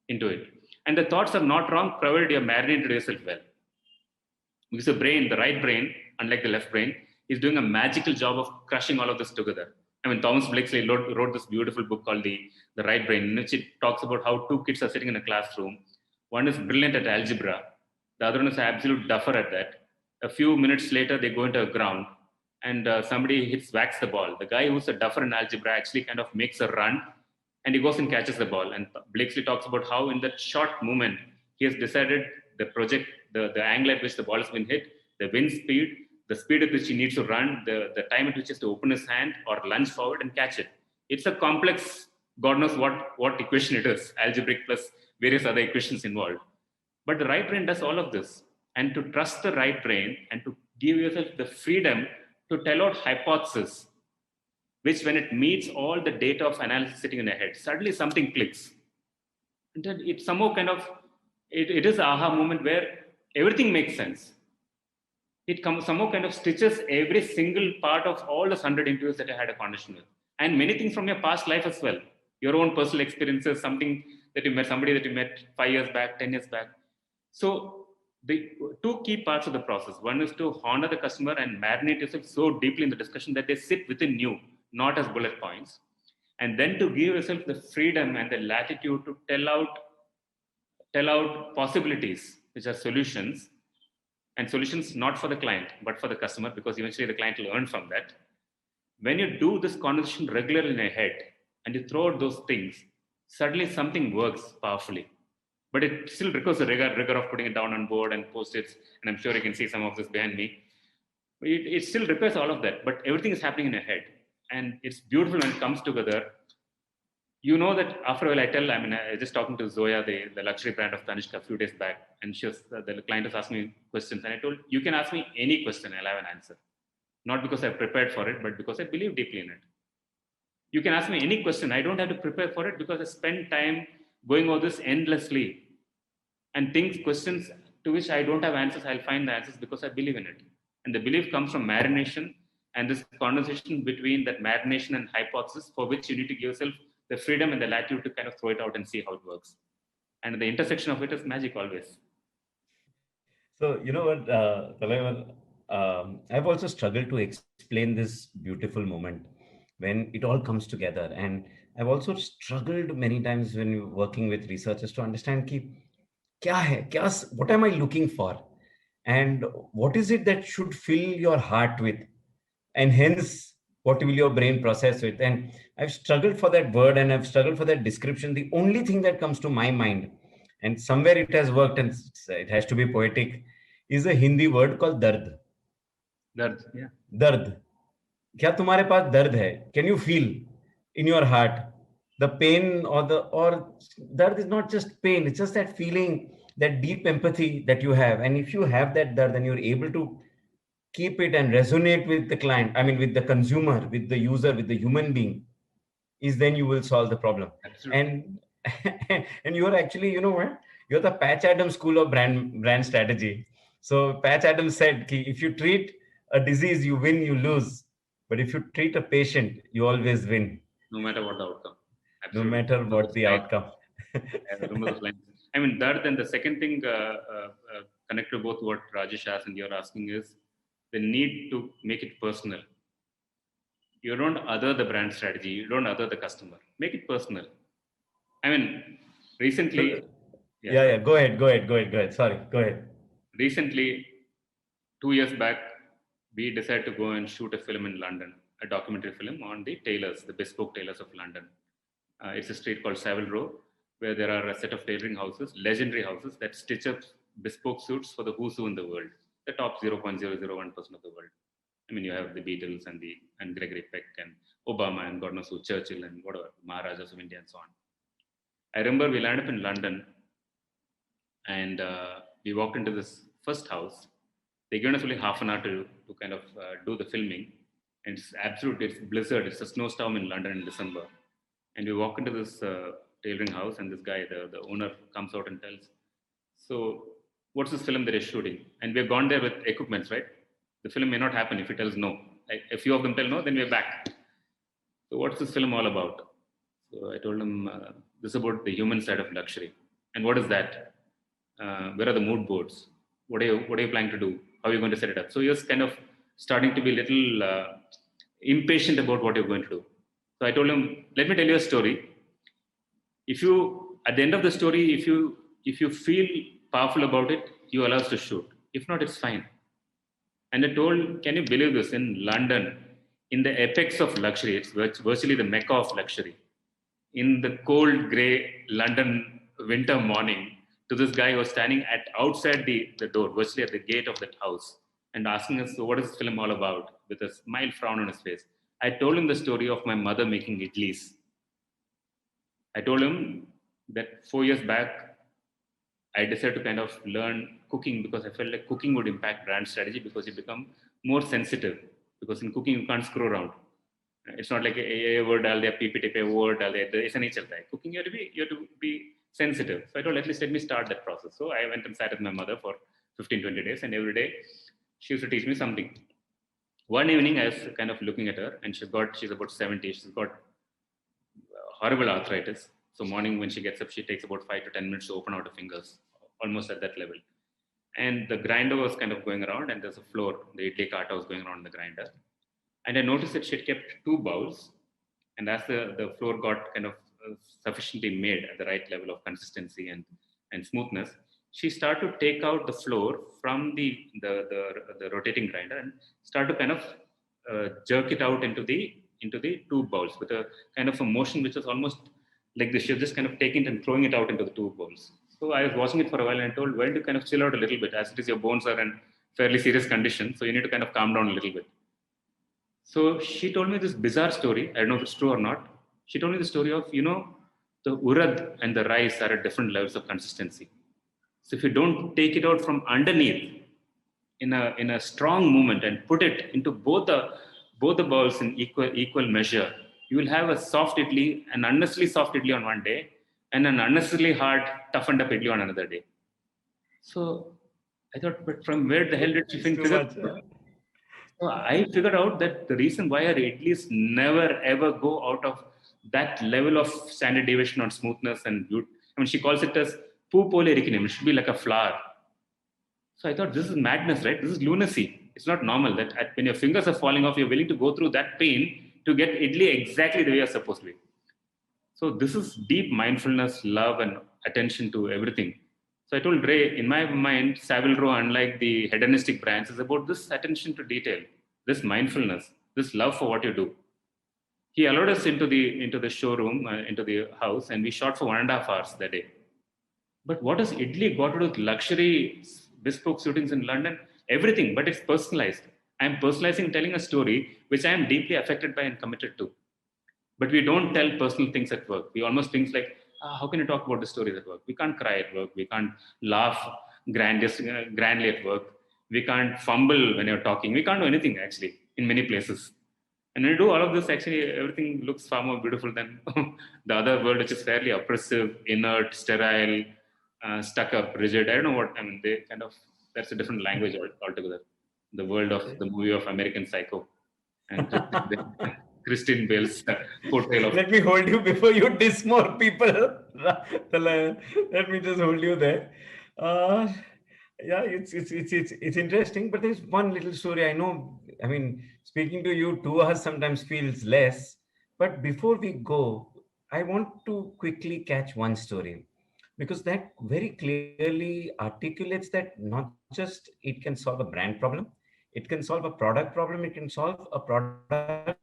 into it. And the thoughts are not wrong, provided you're marinated yourself well. Because the right brain, unlike the left brain, is doing a magical job of crushing all of this together. I mean, Thomas Blakeslee wrote this beautiful book called The Right Brain, in which it talks about how two kids are sitting in a classroom. One is brilliant at algebra. The other one is an absolute duffer at that. A few minutes later, they go into a ground and somebody whacks the ball. The guy who's a duffer in algebra actually kind of makes a run and he goes and catches the ball. And Blakeslee talks about how in that short moment, he has decided the angle at which the ball has been hit, the wind speed, the speed at which he needs to run, the time at which he has to open his hand or lunge forward and catch it. It's a complex, God knows what equation it is, algebraic plus various other equations involved. But the right brain does all of this. And to trust the right brain and to give yourself the freedom to tell out hypothesis, which when it meets all the data of analysis sitting in your head, suddenly something clicks. And then it somehow kind of, it is an aha moment where everything makes sense. It somehow kind of stitches every single part of all the 100 interviews that I had a conversation with. And many things from your past life as well. Your own personal experiences, somebody that you met 5 years back, 10 years back. So the two key parts of the process. One is to honor the customer and marinate yourself so deeply in the discussion that they sit within you, not as bullet points. And then to give yourself the freedom and the latitude to tell out possibilities, which are solutions, and solutions not for the client, but for the customer, because eventually the client will earn from that. When you do this conversation regularly in your head and you throw out those things, suddenly something works powerfully. But it still requires the rigor of putting it down on board and post-its, and I'm sure you can see some of this behind me. It still requires all of that, but everything is happening in your head. And it's beautiful when it comes together. You know that after a while, I was just talking to Zoya, the luxury brand of Tanishq, a few days back, and the client was asking me questions, and I told, you can ask me any question, I'll have an answer. Not because I've prepared for it, but because I believe deeply in it. You can ask me any question, I don't have to prepare for it because I spend time going over this endlessly. And questions to which I don't have answers, I'll find the answers because I believe in it. And the belief comes from marination and this conversation between that marination and hypothesis, for which you need to give yourself the freedom and the latitude to kind of throw it out and see how it works. And the intersection of it is magic always. So, you know what, Pralay, I've also struggled to explain this beautiful moment when it all comes together. And I've also struggled many times when working with researchers to understand what am I looking for? And what is it that should fill your heart with? And hence, what will your brain process with? And I've struggled for that word and I've struggled for that description. The only thing that comes to my mind, and somewhere it has worked and it has to be poetic, is a Hindi word called dard. Dard, yeah. Dard. Kya tumhare paas dard hai? Can you feel in your heart the pain or dard is not just pain, it's just that feeling, that deep empathy that you have. And if you have that dard, then you're able to keep it and resonate with the client, with the consumer, with the user, with the human being, is then you will solve the problem. Absolutely. And you're actually, you're the Patch Adams school of brand strategy. So Patch Adams said, if you treat a disease, you win, you lose. But if you treat a patient, you always win, No matter what the outcome. no Absolutely. matter what the outcome. I remember those lines. I mean, that then the second thing connected to both what Rajesh asked and you're asking is the need to make it personal. You don't other the brand strategy, you don't other the customer. Make it personal. I mean, recently, Yeah. Go ahead. Sorry, go ahead. Recently, 2 years back, we decided to go and shoot a film in London, a documentary film on the tailors, the bespoke tailors of London. It's a street called Savile Row, where there are a set of tailoring houses, legendary houses that stitch up bespoke suits for the who's who in the world, the top 0.001% of the world. I mean, you have the Beatles and Gregory Peck and Obama and God knows who, Churchill and whatever, Maharajas of India and so on. I remember we landed up in London and we walked into this first house. They gave us only half an hour to kind of do the filming. And it's blizzard. It's a snowstorm in London in December. And we walk into this tailoring house and this guy, the owner, comes out and tells, so what's this film that is shooting? And we've gone there with equipments, right? The film may not happen if he tells no. A few of them tell no, then we're back. So what's this film all about? So I told him, this is about the human side of luxury. And what is that? Where are the mood boards? What are you planning to do? How are you going to set it up? So he was kind of starting to be a little impatient about what you're going to do. So I told him, let me tell you a story. If you, at the end of the story, if you feel powerful about it, you allow us to shoot. If not, it's fine. And I told, can you believe this? In London, in the apex of luxury, it's virtually the mecca of luxury. In the cold, grey London winter morning, to this guy who was standing outside the door, virtually at the gate of that house, and asking us, so what is this film all about? With a mild frown on his face. I told him the story of my mother making idlis. I told him that 4 years back, I decided to kind of learn cooking because I felt like cooking would impact brand strategy because you become more sensitive. Because in cooking, you can't screw around. It's not like a word dal diya, PPT pe word dal diya. It's an cooking, you have to be sensitive. So I told, at least let me start that process. So I went and sat with my mother for 15, 20 days, and every day she used to teach me something. One evening, I was kind of looking at her, and she's about 70. She's got horrible arthritis. So morning when she gets up, she takes about 5 to 10 minutes to open out her fingers, almost at that level. And the grinder was kind of going around, and there's a floor. The idli kata was going around the grinder. And I noticed that she had kept 2 bowls. And as the floor got kind of sufficiently made at the right level of consistency and smoothness, she started to take out the flour from the rotating grinder and start to kind of jerk it out into the 2 bowls with a kind of a motion which was almost like this. She was just kind of taking it and throwing it out into the 2 bowls. So I was watching it for a while and I told, why don't you kind of chill out a little bit, as it is your bones are in fairly serious condition, so you need to kind of calm down a little bit. So she told me this bizarre story. I don't know if it's true or not. She told me the story of, the urad and the rice are at different levels of consistency. So if you don't take it out from underneath in a strong movement and put it into both the bowls in equal measure, you will have a soft idli, an unnecessarily soft idli on one day, and an unnecessarily hard, toughened up idli on another day. So I thought, but from where the hell did she figure that? So I figured out that the reason why our idlis never ever go out of that level of standard deviation on smoothness and beauty. I mean, she calls it as poo pole erikinum. It should be like a flower. So I thought, this is madness, right? This is lunacy. It's not normal that when your fingers are falling off, you're willing to go through that pain to get idli exactly the way you're supposed to be. So this is deep mindfulness, love, and attention to everything. So I told Ray, in my mind, Savile Row, unlike the hedonistic brands, is about this attention to detail, this mindfulness, this love for what you do. He allowed us into the showroom, into the house, and we shot for 1.5 hours that day. But what does idli got to do with luxury bespoke shootings in London? Everything, but it's personalized. I'm personalizing, telling a story which I am deeply affected by and committed to. But we don't tell personal things at work. We almost things like, how can you talk about the stories at work? We can't cry at work. We can't laugh grandly at work. We can't fumble when you're talking. We can't do anything, actually, in many places. And when you do all of this, actually, everything looks far more beautiful than the other world, which is fairly oppressive, inert, sterile, stuck up, rigid. I don't know what, I mean, they kind of That's a different language altogether. The world of the movie of American Psycho and Christine Bale's portrayal of. Let me hold you before you diss more people. Let me just hold you there. Uh, yeah, it's interesting, but there's one little story I know. I mean, speaking to you 2 hours sometimes feels less. But before we go, I want to quickly catch one story because that very clearly articulates that not just it can solve a brand problem, it can solve a product problem, it can solve a product that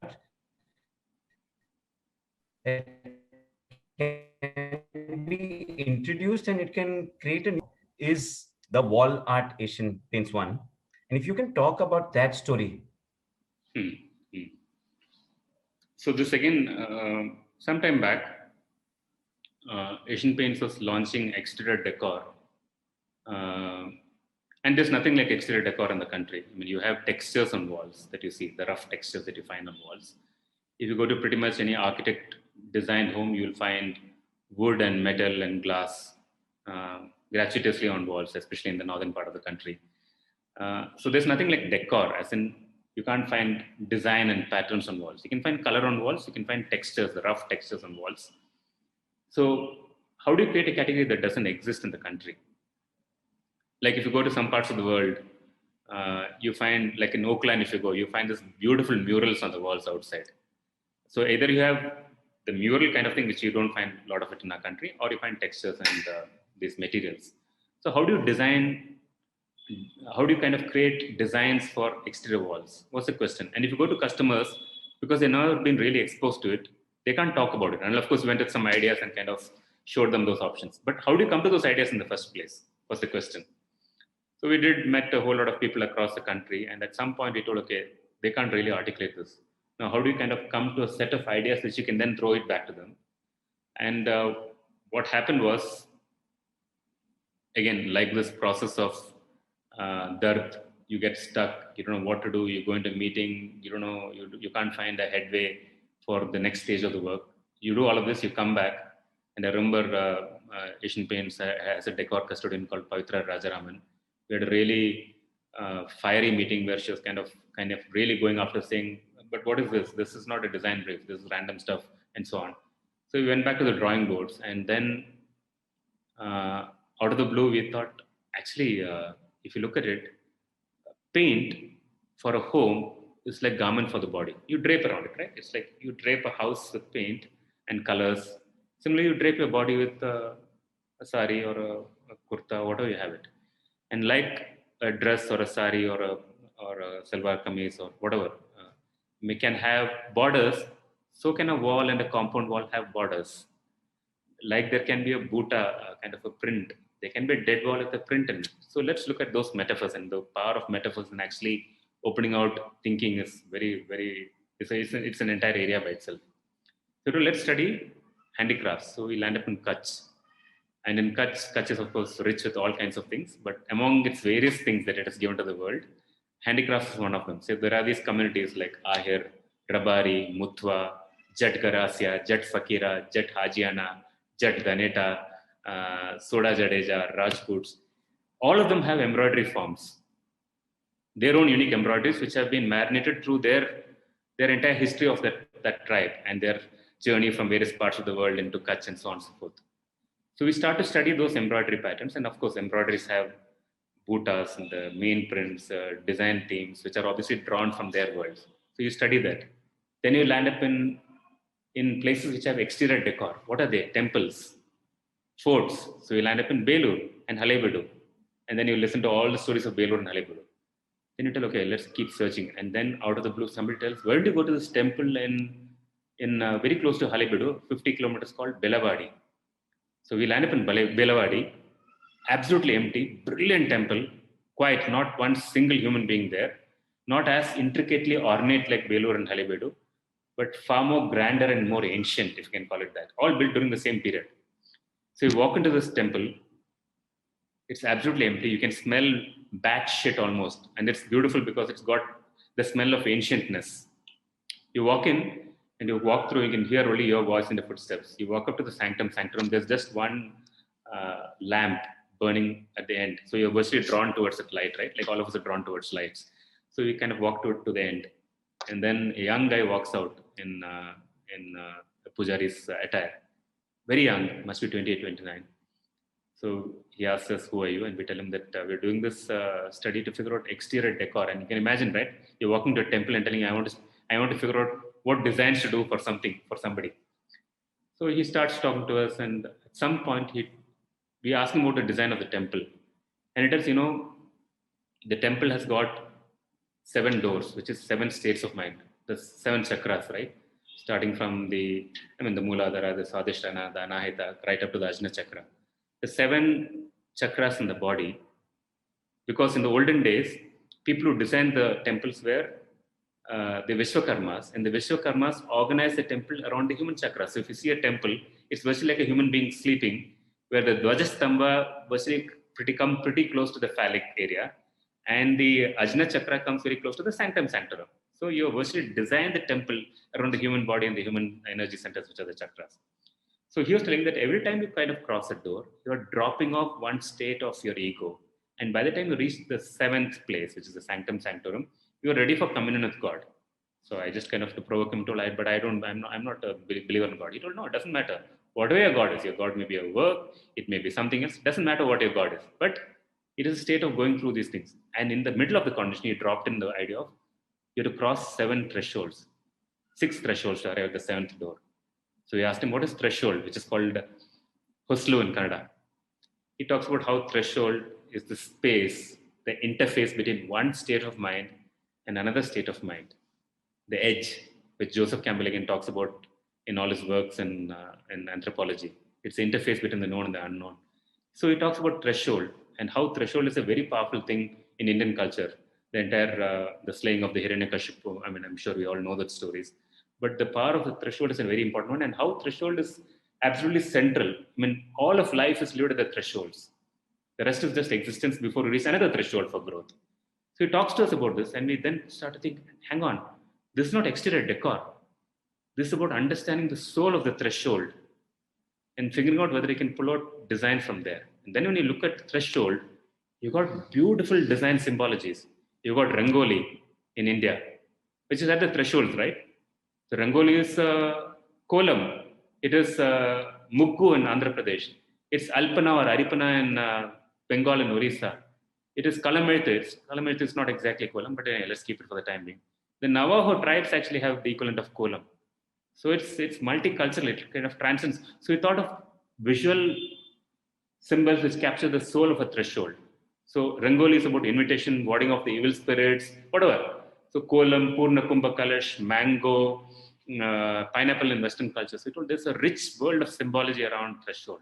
can be introduced and it can create a new is the wall art Asian Paints one. And if you can talk about that story. Hmm. So this again, sometime back, Asian Paints was launching exterior decor. And there's nothing like exterior decor in the country. I mean, you have textures on walls that you see, the rough textures that you find on walls. If you go to pretty much any architect designed home, you'll find wood and metal and glass gratuitously on walls, especially in the northern part of the country. So there's nothing like decor, as in you can't find design and patterns on walls. You can find color on walls, you can find textures, the rough textures on walls. So how do you create a category that doesn't exist in the country? Like if you go to some parts of the world, you find, like in Oakland, if you go, you find this beautiful murals on the walls outside. So either you have the mural kind of thing, which you don't find a lot of it in our country, or you find textures and these materials. So how do you design, how do you kind of create designs for exterior walls? What's the question? And if you go to customers, because they've never been really exposed to it, they can't talk about it. And of course, we went with some ideas and kind of showed them those options. But how do you come to those ideas in the first place? Was the question. So we met a whole lot of people across the country. And at some point we told, okay, they can't really articulate this. Now, how do you kind of come to a set of ideas which you can then throw it back to them? And what happened was, again, like this process of dard, you get stuck, you don't know what to do, you go into a meeting, you don't know, you can't find a headway for the next stage of the work. You do all of this, you come back. And I remember Asian Paints has a decor custodian called Pavitra Rajaraman. We had a really fiery meeting where she was kind of really going after saying, but what is this? This is not a design brief. This is random stuff and so on. So we went back to the drawing boards, and then out of the blue, we thought, actually, if you look at it, paint for a home is like garment for the body. You drape around it, right? It's like you drape a house with paint and colors. Similarly, you drape your body with a sari or a kurta, whatever you have it. And like a dress or a sari or a salwar kameez or whatever, we can have borders, so can a wall and a compound wall have borders. Like there can be a Bhuta kind of a print. There can be a dead wall with a print in it. So let's look at those metaphors, and the power of metaphors and actually opening out thinking is very, very, it's an entire area by itself. So let's study handicrafts. So we land up in Kutch. And in Kutch is of course rich with all kinds of things, but among its various things that it has given to the world, handicrafts is one of them. So there are these communities like Ahir, Rabari, Mutwa, Jat Garasia, Jat Fakira, Jat Hajiana, Jat Daneta, Soda Jadeja, Rajputs. All of them have embroidery forms, their own unique embroideries, which have been marinated through their entire history of that tribe and their journey from various parts of the world into Kutch and so on and so forth. So we start to study those embroidery patterns, and of course, embroideries have bhutas and the main prints, design themes, which are obviously drawn from their worlds. So you study that. Then you land up in places which have exterior decor. What are they? Temples, forts. So you land up in Belur and Halebedu, and then you listen to all the stories of Belur and Halebedu. Then you tell, okay, let's keep searching. And then out of the blue, somebody tells, where do you go to this temple in very close to Halebedu, 50 kilometers, called Belawadi. So we land up in Belawadi, absolutely empty, brilliant temple, quiet, not one single human being there, not as intricately ornate like Belur and Halebedu, but far more grander and more ancient, if you can call it that, all built during the same period. So you walk into this temple, it's absolutely empty. You can smell bat shit almost. And it's beautiful because it's got the smell of ancientness. You walk in and you walk through, you can hear only your voice in the footsteps. You walk up to the sanctum. There's just one lamp burning at the end. So you're virtually drawn towards that light, right? Like all of us are drawn towards lights. So we kind of walk to the end. And then a young guy walks out in the Pujari's attire. Very young, must be 28, 29. So he asks us, who are you? And we tell him that we're doing this study to figure out exterior decor. And you can imagine, right? You're walking to a temple and telling, I want to figure out what designs to do for something, for somebody. So he starts talking to us, and at some point we ask him about the design of the temple. And it tells, the temple has got 7 doors, which is 7 states of mind, the 7 chakras, right? Starting from the Mooladhara, the Swadhisthana, the Anahita, right up to the Ajna chakra. The 7 chakras in the body, because in the olden days, people who designed the temples were the Vishwakarmas, and the Vishwakarmas organized the temple around the human chakras. So if you see a temple, it's virtually like a human being sleeping, where the Dvajastambha virtually come pretty close to the phallic area, and the Ajna chakra comes very close to the sanctum sanctorum. So you virtually design the temple around the human body and the human energy centers, which are the chakras. So he was telling that every time you kind of cross a door, you're dropping off one state of your ego. And by the time you reach the 7th place, which is the sanctum sanctorum, you're ready for communion with God. So I just kind of to provoke him to lie, but I'm not a believer in God. He told, no, it doesn't matter. Whatever your God is, your God may be a work, it may be something else. It doesn't matter what your God is. But it is a state of going through these things. And in the middle of the conversation, he dropped in the idea of you have to cross 7 thresholds, 6 thresholds to arrive at the 7th door. So we asked him, what is threshold, which is called Huslu in Kannada. He talks about how threshold is the space, the interface between one state of mind and another state of mind. The edge, which Joseph Campbell again talks about in all his works in anthropology. It's the interface between the known and the unknown. So he talks about threshold and how threshold is a very powerful thing in Indian culture. The entire, the slaying of the Hiranyakashipu, I'm sure we all know that stories. But the power of the threshold is a very important one, and how threshold is absolutely central. All of life is lived at the thresholds. The rest is just existence before we reach another threshold for growth. So he talks to us about this, and we then start to think, hang on, this is not exterior decor. This is about understanding the soul of the threshold and figuring out whether you can pull out design from there. And then when you look at threshold, you've got beautiful design symbologies. You've got Rangoli in India, which is at the thresholds, right? So Rangoli is Kolam. It is Muggu in Andhra Pradesh. It's Alpana or Aripana in Bengal and Orissa. It is Kalameltu. Kalameltu is not exactly Kolam, but let's keep it for the time being. The Navajo tribes actually have the equivalent of Kolam. So it's multicultural, it kind of transcends. So we thought of visual symbols which capture the soul of a threshold. So Rangoli is about invitation, warding off the evil spirits, whatever. So Kolam, Purna Kumbha Kalash, mango, pineapple in Western culture. So there's a rich world of symbology around threshold.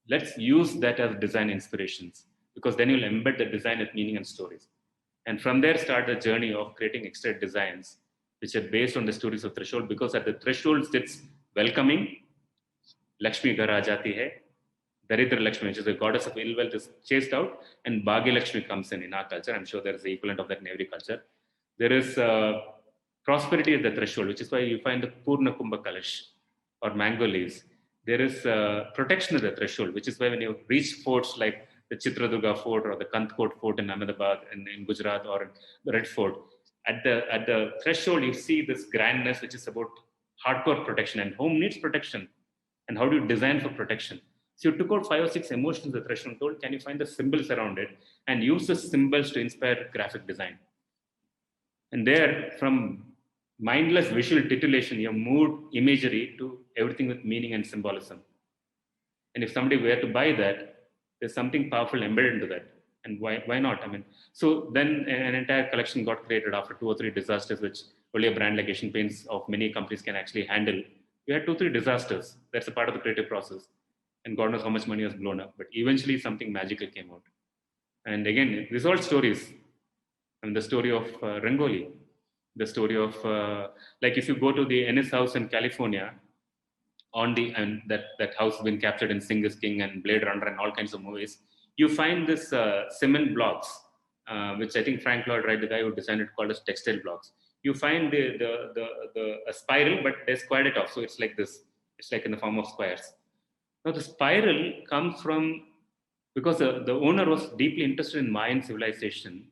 Let's use that as design inspirations, because then you'll embed the design with meaning and stories. And from there start the journey of creating extra designs, which are based on the stories of threshold, because at the threshold sits welcoming, Lakshmi Garajati hai, Daridra Lakshmi, which is the goddess of ill wealth, is chased out, and Bhagya Lakshmi comes in our culture. I'm sure there is the equivalent of that in every culture. There is prosperity at the threshold, which is why you find the Purna Kumbha Kalash or mango leaves. There is protection at the threshold, which is why when you reach forts like the Chitradurga Fort or the Kanthkot Fort in Ahmedabad and in Gujarat or the Red Fort, at the threshold you see this grandness, which is about hardcore protection, and home needs protection. And how do you design for protection? So you took out 5 or 6 emotions at the threshold and told, can you find the symbols around it and use the symbols to inspire graphic design? And there, from mindless visual titillation, you moved imagery to everything with meaning and symbolism. And if somebody were to buy that, there's something powerful embedded into that. And why not? So then an entire collection got created after 2 or 3 disasters, which only a brand like Asian Paints of many companies can actually handle. We had 2 or 3 disasters. That's a part of the creative process. And God knows how much money was blown up. But eventually something magical came out. And again, these are all stories. The story of Rangoli, the story of, like if you go to the Ennis house in California, and that house has been captured in Sing is King and Blade Runner and all kinds of movies, you find this cement blocks, which I think Frank Lloyd Wright, the guy who designed it, called as textile blocks. You find a spiral, but they squared it off. So it's like this. It's like in the form of squares. Now the spiral comes from because the owner was deeply interested in Mayan civilization.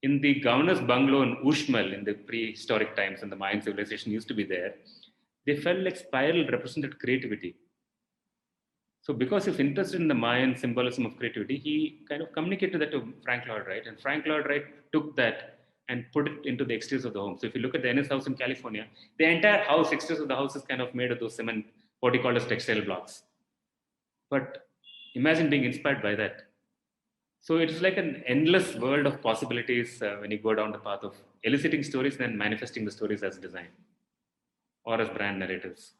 In the governor's bungalow in Ushmal in the prehistoric times, when the Mayan civilization used to be there, they felt like spiral represented creativity. So, because he's interested in the Mayan symbolism of creativity, he kind of communicated that to Frank Lloyd Wright, and Frank Lloyd Wright took that and put it into the exteriors of the home. So, if you look at the Ennis house in California, the entire house, exteriors of the house is kind of made of those cement, what he called as textile blocks. But imagine being inspired by that. So, it's like an endless world of possibilities when you go down the path of eliciting stories and then manifesting the stories as design or as brand narratives.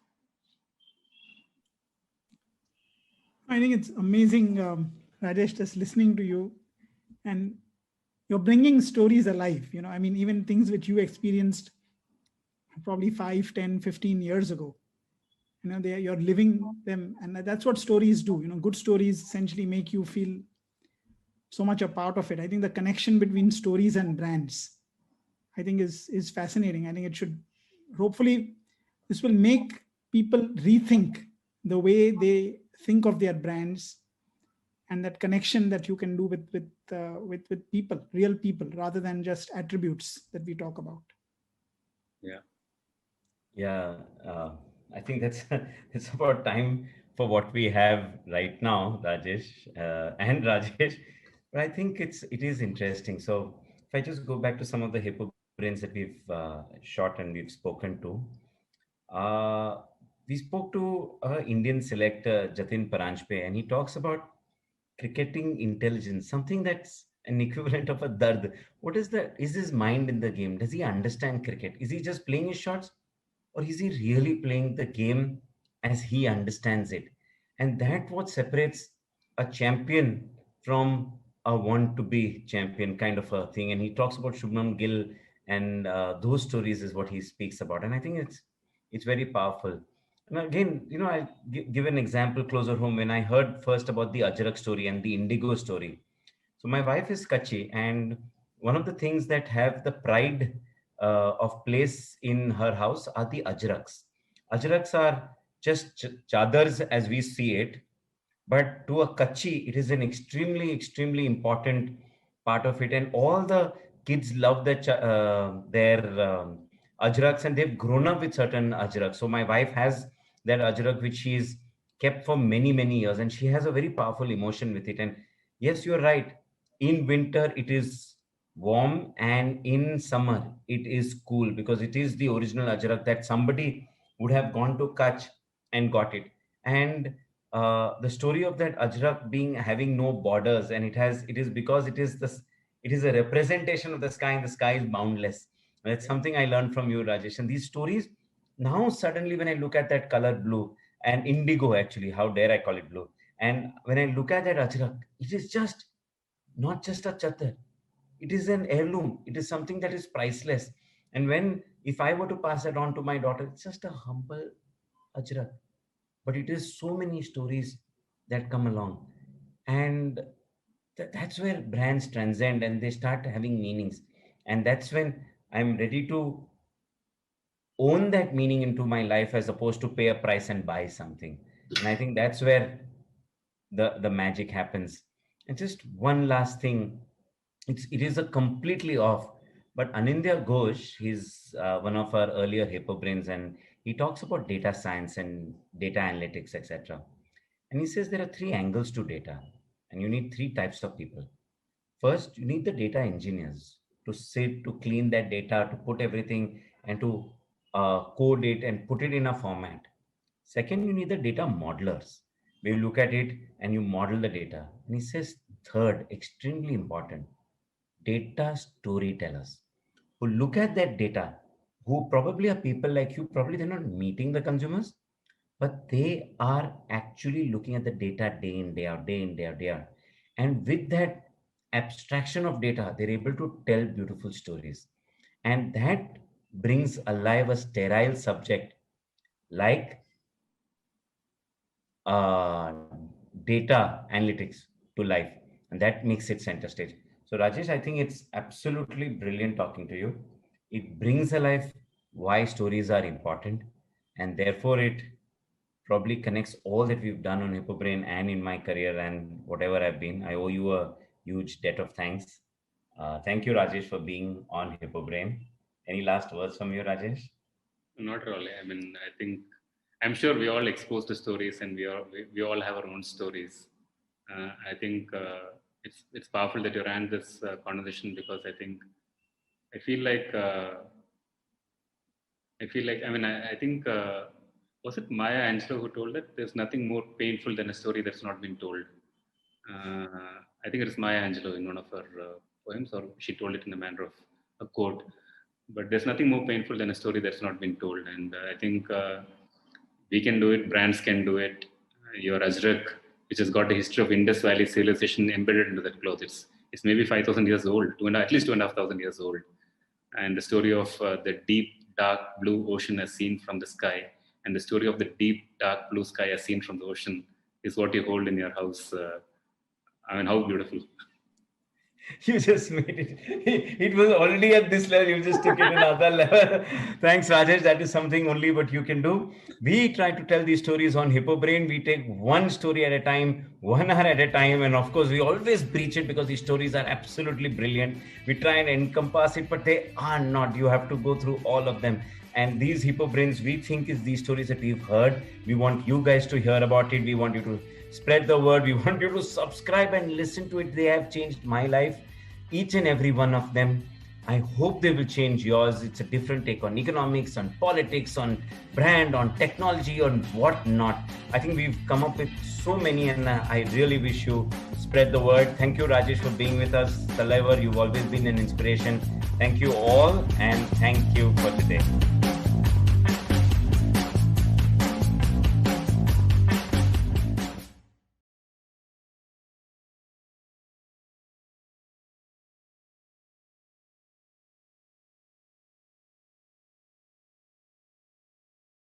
I think it's amazing, Rajesh, just listening to you, and you're bringing stories alive. I mean, even things which you experienced probably 5, 10, 15 years ago. You're living them, and that's what stories do. Good stories essentially make you feel so much a part of it. I think the connection between stories and brands, I think is fascinating. I think it should, hopefully, this will make people rethink the way they think of their brands, and that connection that you can do with people, real people, rather than just attributes that we talk about. Yeah, I think that's it's about time for what we have right now, Rajesh and Rajesh. But I think it is interesting. So if I just go back to some of the hippo brains that we've shot and we've spoken to, uh, we spoke to Indian selector Jatin Paranjpe, and he talks about cricketing intelligence, something that's an equivalent of a dard. What is the is his mind in the game? Does he understand cricket? Is he just playing his shots? Or is he really playing the game as he understands it? And that what separates a champion from a want to be champion kind of a thing. And he talks about Shubman Gill, and those stories is what he speaks about. And I think it's very powerful. And again, I give an example closer home when I heard first about the Ajrak story and the Indigo story. So my wife is Kachi, and one of the things that have the pride of place in her house are the ajraks. Ajraks are just chadars as we see it, but to a Kachi, it is an extremely, extremely important part of it. And all the kids love their ajraks, and they've grown up with certain ajraks. So my wife has that ajrak which she's kept for many, many years, and she has a very powerful emotion with it. And yes, you're right. In winter, it is warm, and in summer, it is cool because it is the original ajrak that somebody would have gone to Kutch and got it. And the story of that ajrak being having no borders, and it is because it is a representation of the sky, and the sky is boundless. That's something I learned from you, Rajesh. And these stories, now suddenly when I look at that color blue and indigo, actually, how dare I call it blue, and when I look at that ajrak, it is just not just a chatar, it is an heirloom, it is something that is priceless. And when if I were to pass it on to my daughter, it's just a humble ajrak, but it is so many stories that come along. And that's where brands transcend and they start having meanings. And that's when I'm ready to own that meaning into my life as opposed to pay a price and buy something. And I think that's where the magic happens. And just one last thing, it is a completely off, but Anindya Ghosh, he's one of our earlier hippo brains, and he talks about data science and data analytics, etc. And he says there are three angles to data, and you need three types of people. First, you need the data engineers to sit, to clean that data, to put everything and to code it and put it in a format. Second, you need the data modelers, where you look at it and you model the data. And he says, third, extremely important, data storytellers who look at that data, who probably are people like you, probably they're not meeting the consumers, but they are actually looking at the data day in, day out, day in, day out, day out. And with that abstraction of data, they're able to tell beautiful stories. And that brings alive a sterile subject like data analytics to life. And that makes it center stage. So, Rajesh, I think it's absolutely brilliant talking to you. It brings alive why stories are important, and therefore it probably connects all that we've done on HippoBrain and in my career and whatever I've been. I owe you a huge debt of thanks. Thank you, Rajesh, for being on HippoBrain. Any last words from you, Rajesh? Not really. I mean, I'm sure we all exposed to stories, and we all have our own stories. I think it's powerful that you ran this conversation, because I feel like I think was it Maya Angelou who told that there's nothing more painful than a story that's not been told. I think it is Maya Angelou in one of her poems, or she told it in the manner of a quote. But there's nothing more painful than a story that's not been told. And I think we can do it, brands can do it. Your Ajrak, which has got the history of Indus Valley civilization embedded into that cloth. It's maybe 5,000 years old, at least 2,500 years old. And the story of the deep, dark blue ocean as seen from the sky, and the story of the deep, dark blue sky as seen from the ocean is what you hold in your house. How beautiful. You just made it. It was already at this level. You just took it another level. Thanks, Rajesh. That is something only but you can do. We try to tell these stories on HippoBrain. We take one story at a time, 1 hour at a time. And of course, we always preach it because these stories are absolutely brilliant. We try and encompass it, but they are not. You have to go through all of them. And these HippoBrains, we think is these stories that we've heard. We want you guys to hear about it. We want you to spread the word. We want you to subscribe and listen to it. They have changed my life, each and every one of them. I hope they will change yours. It's a different take on economics, on politics, on brand, on technology, on whatnot. I think we've come up with so many, and I really wish you spread the word. Thank you, Rajesh, for being with us. Talaivar, you've always been an inspiration. Thank you all, and thank you for today.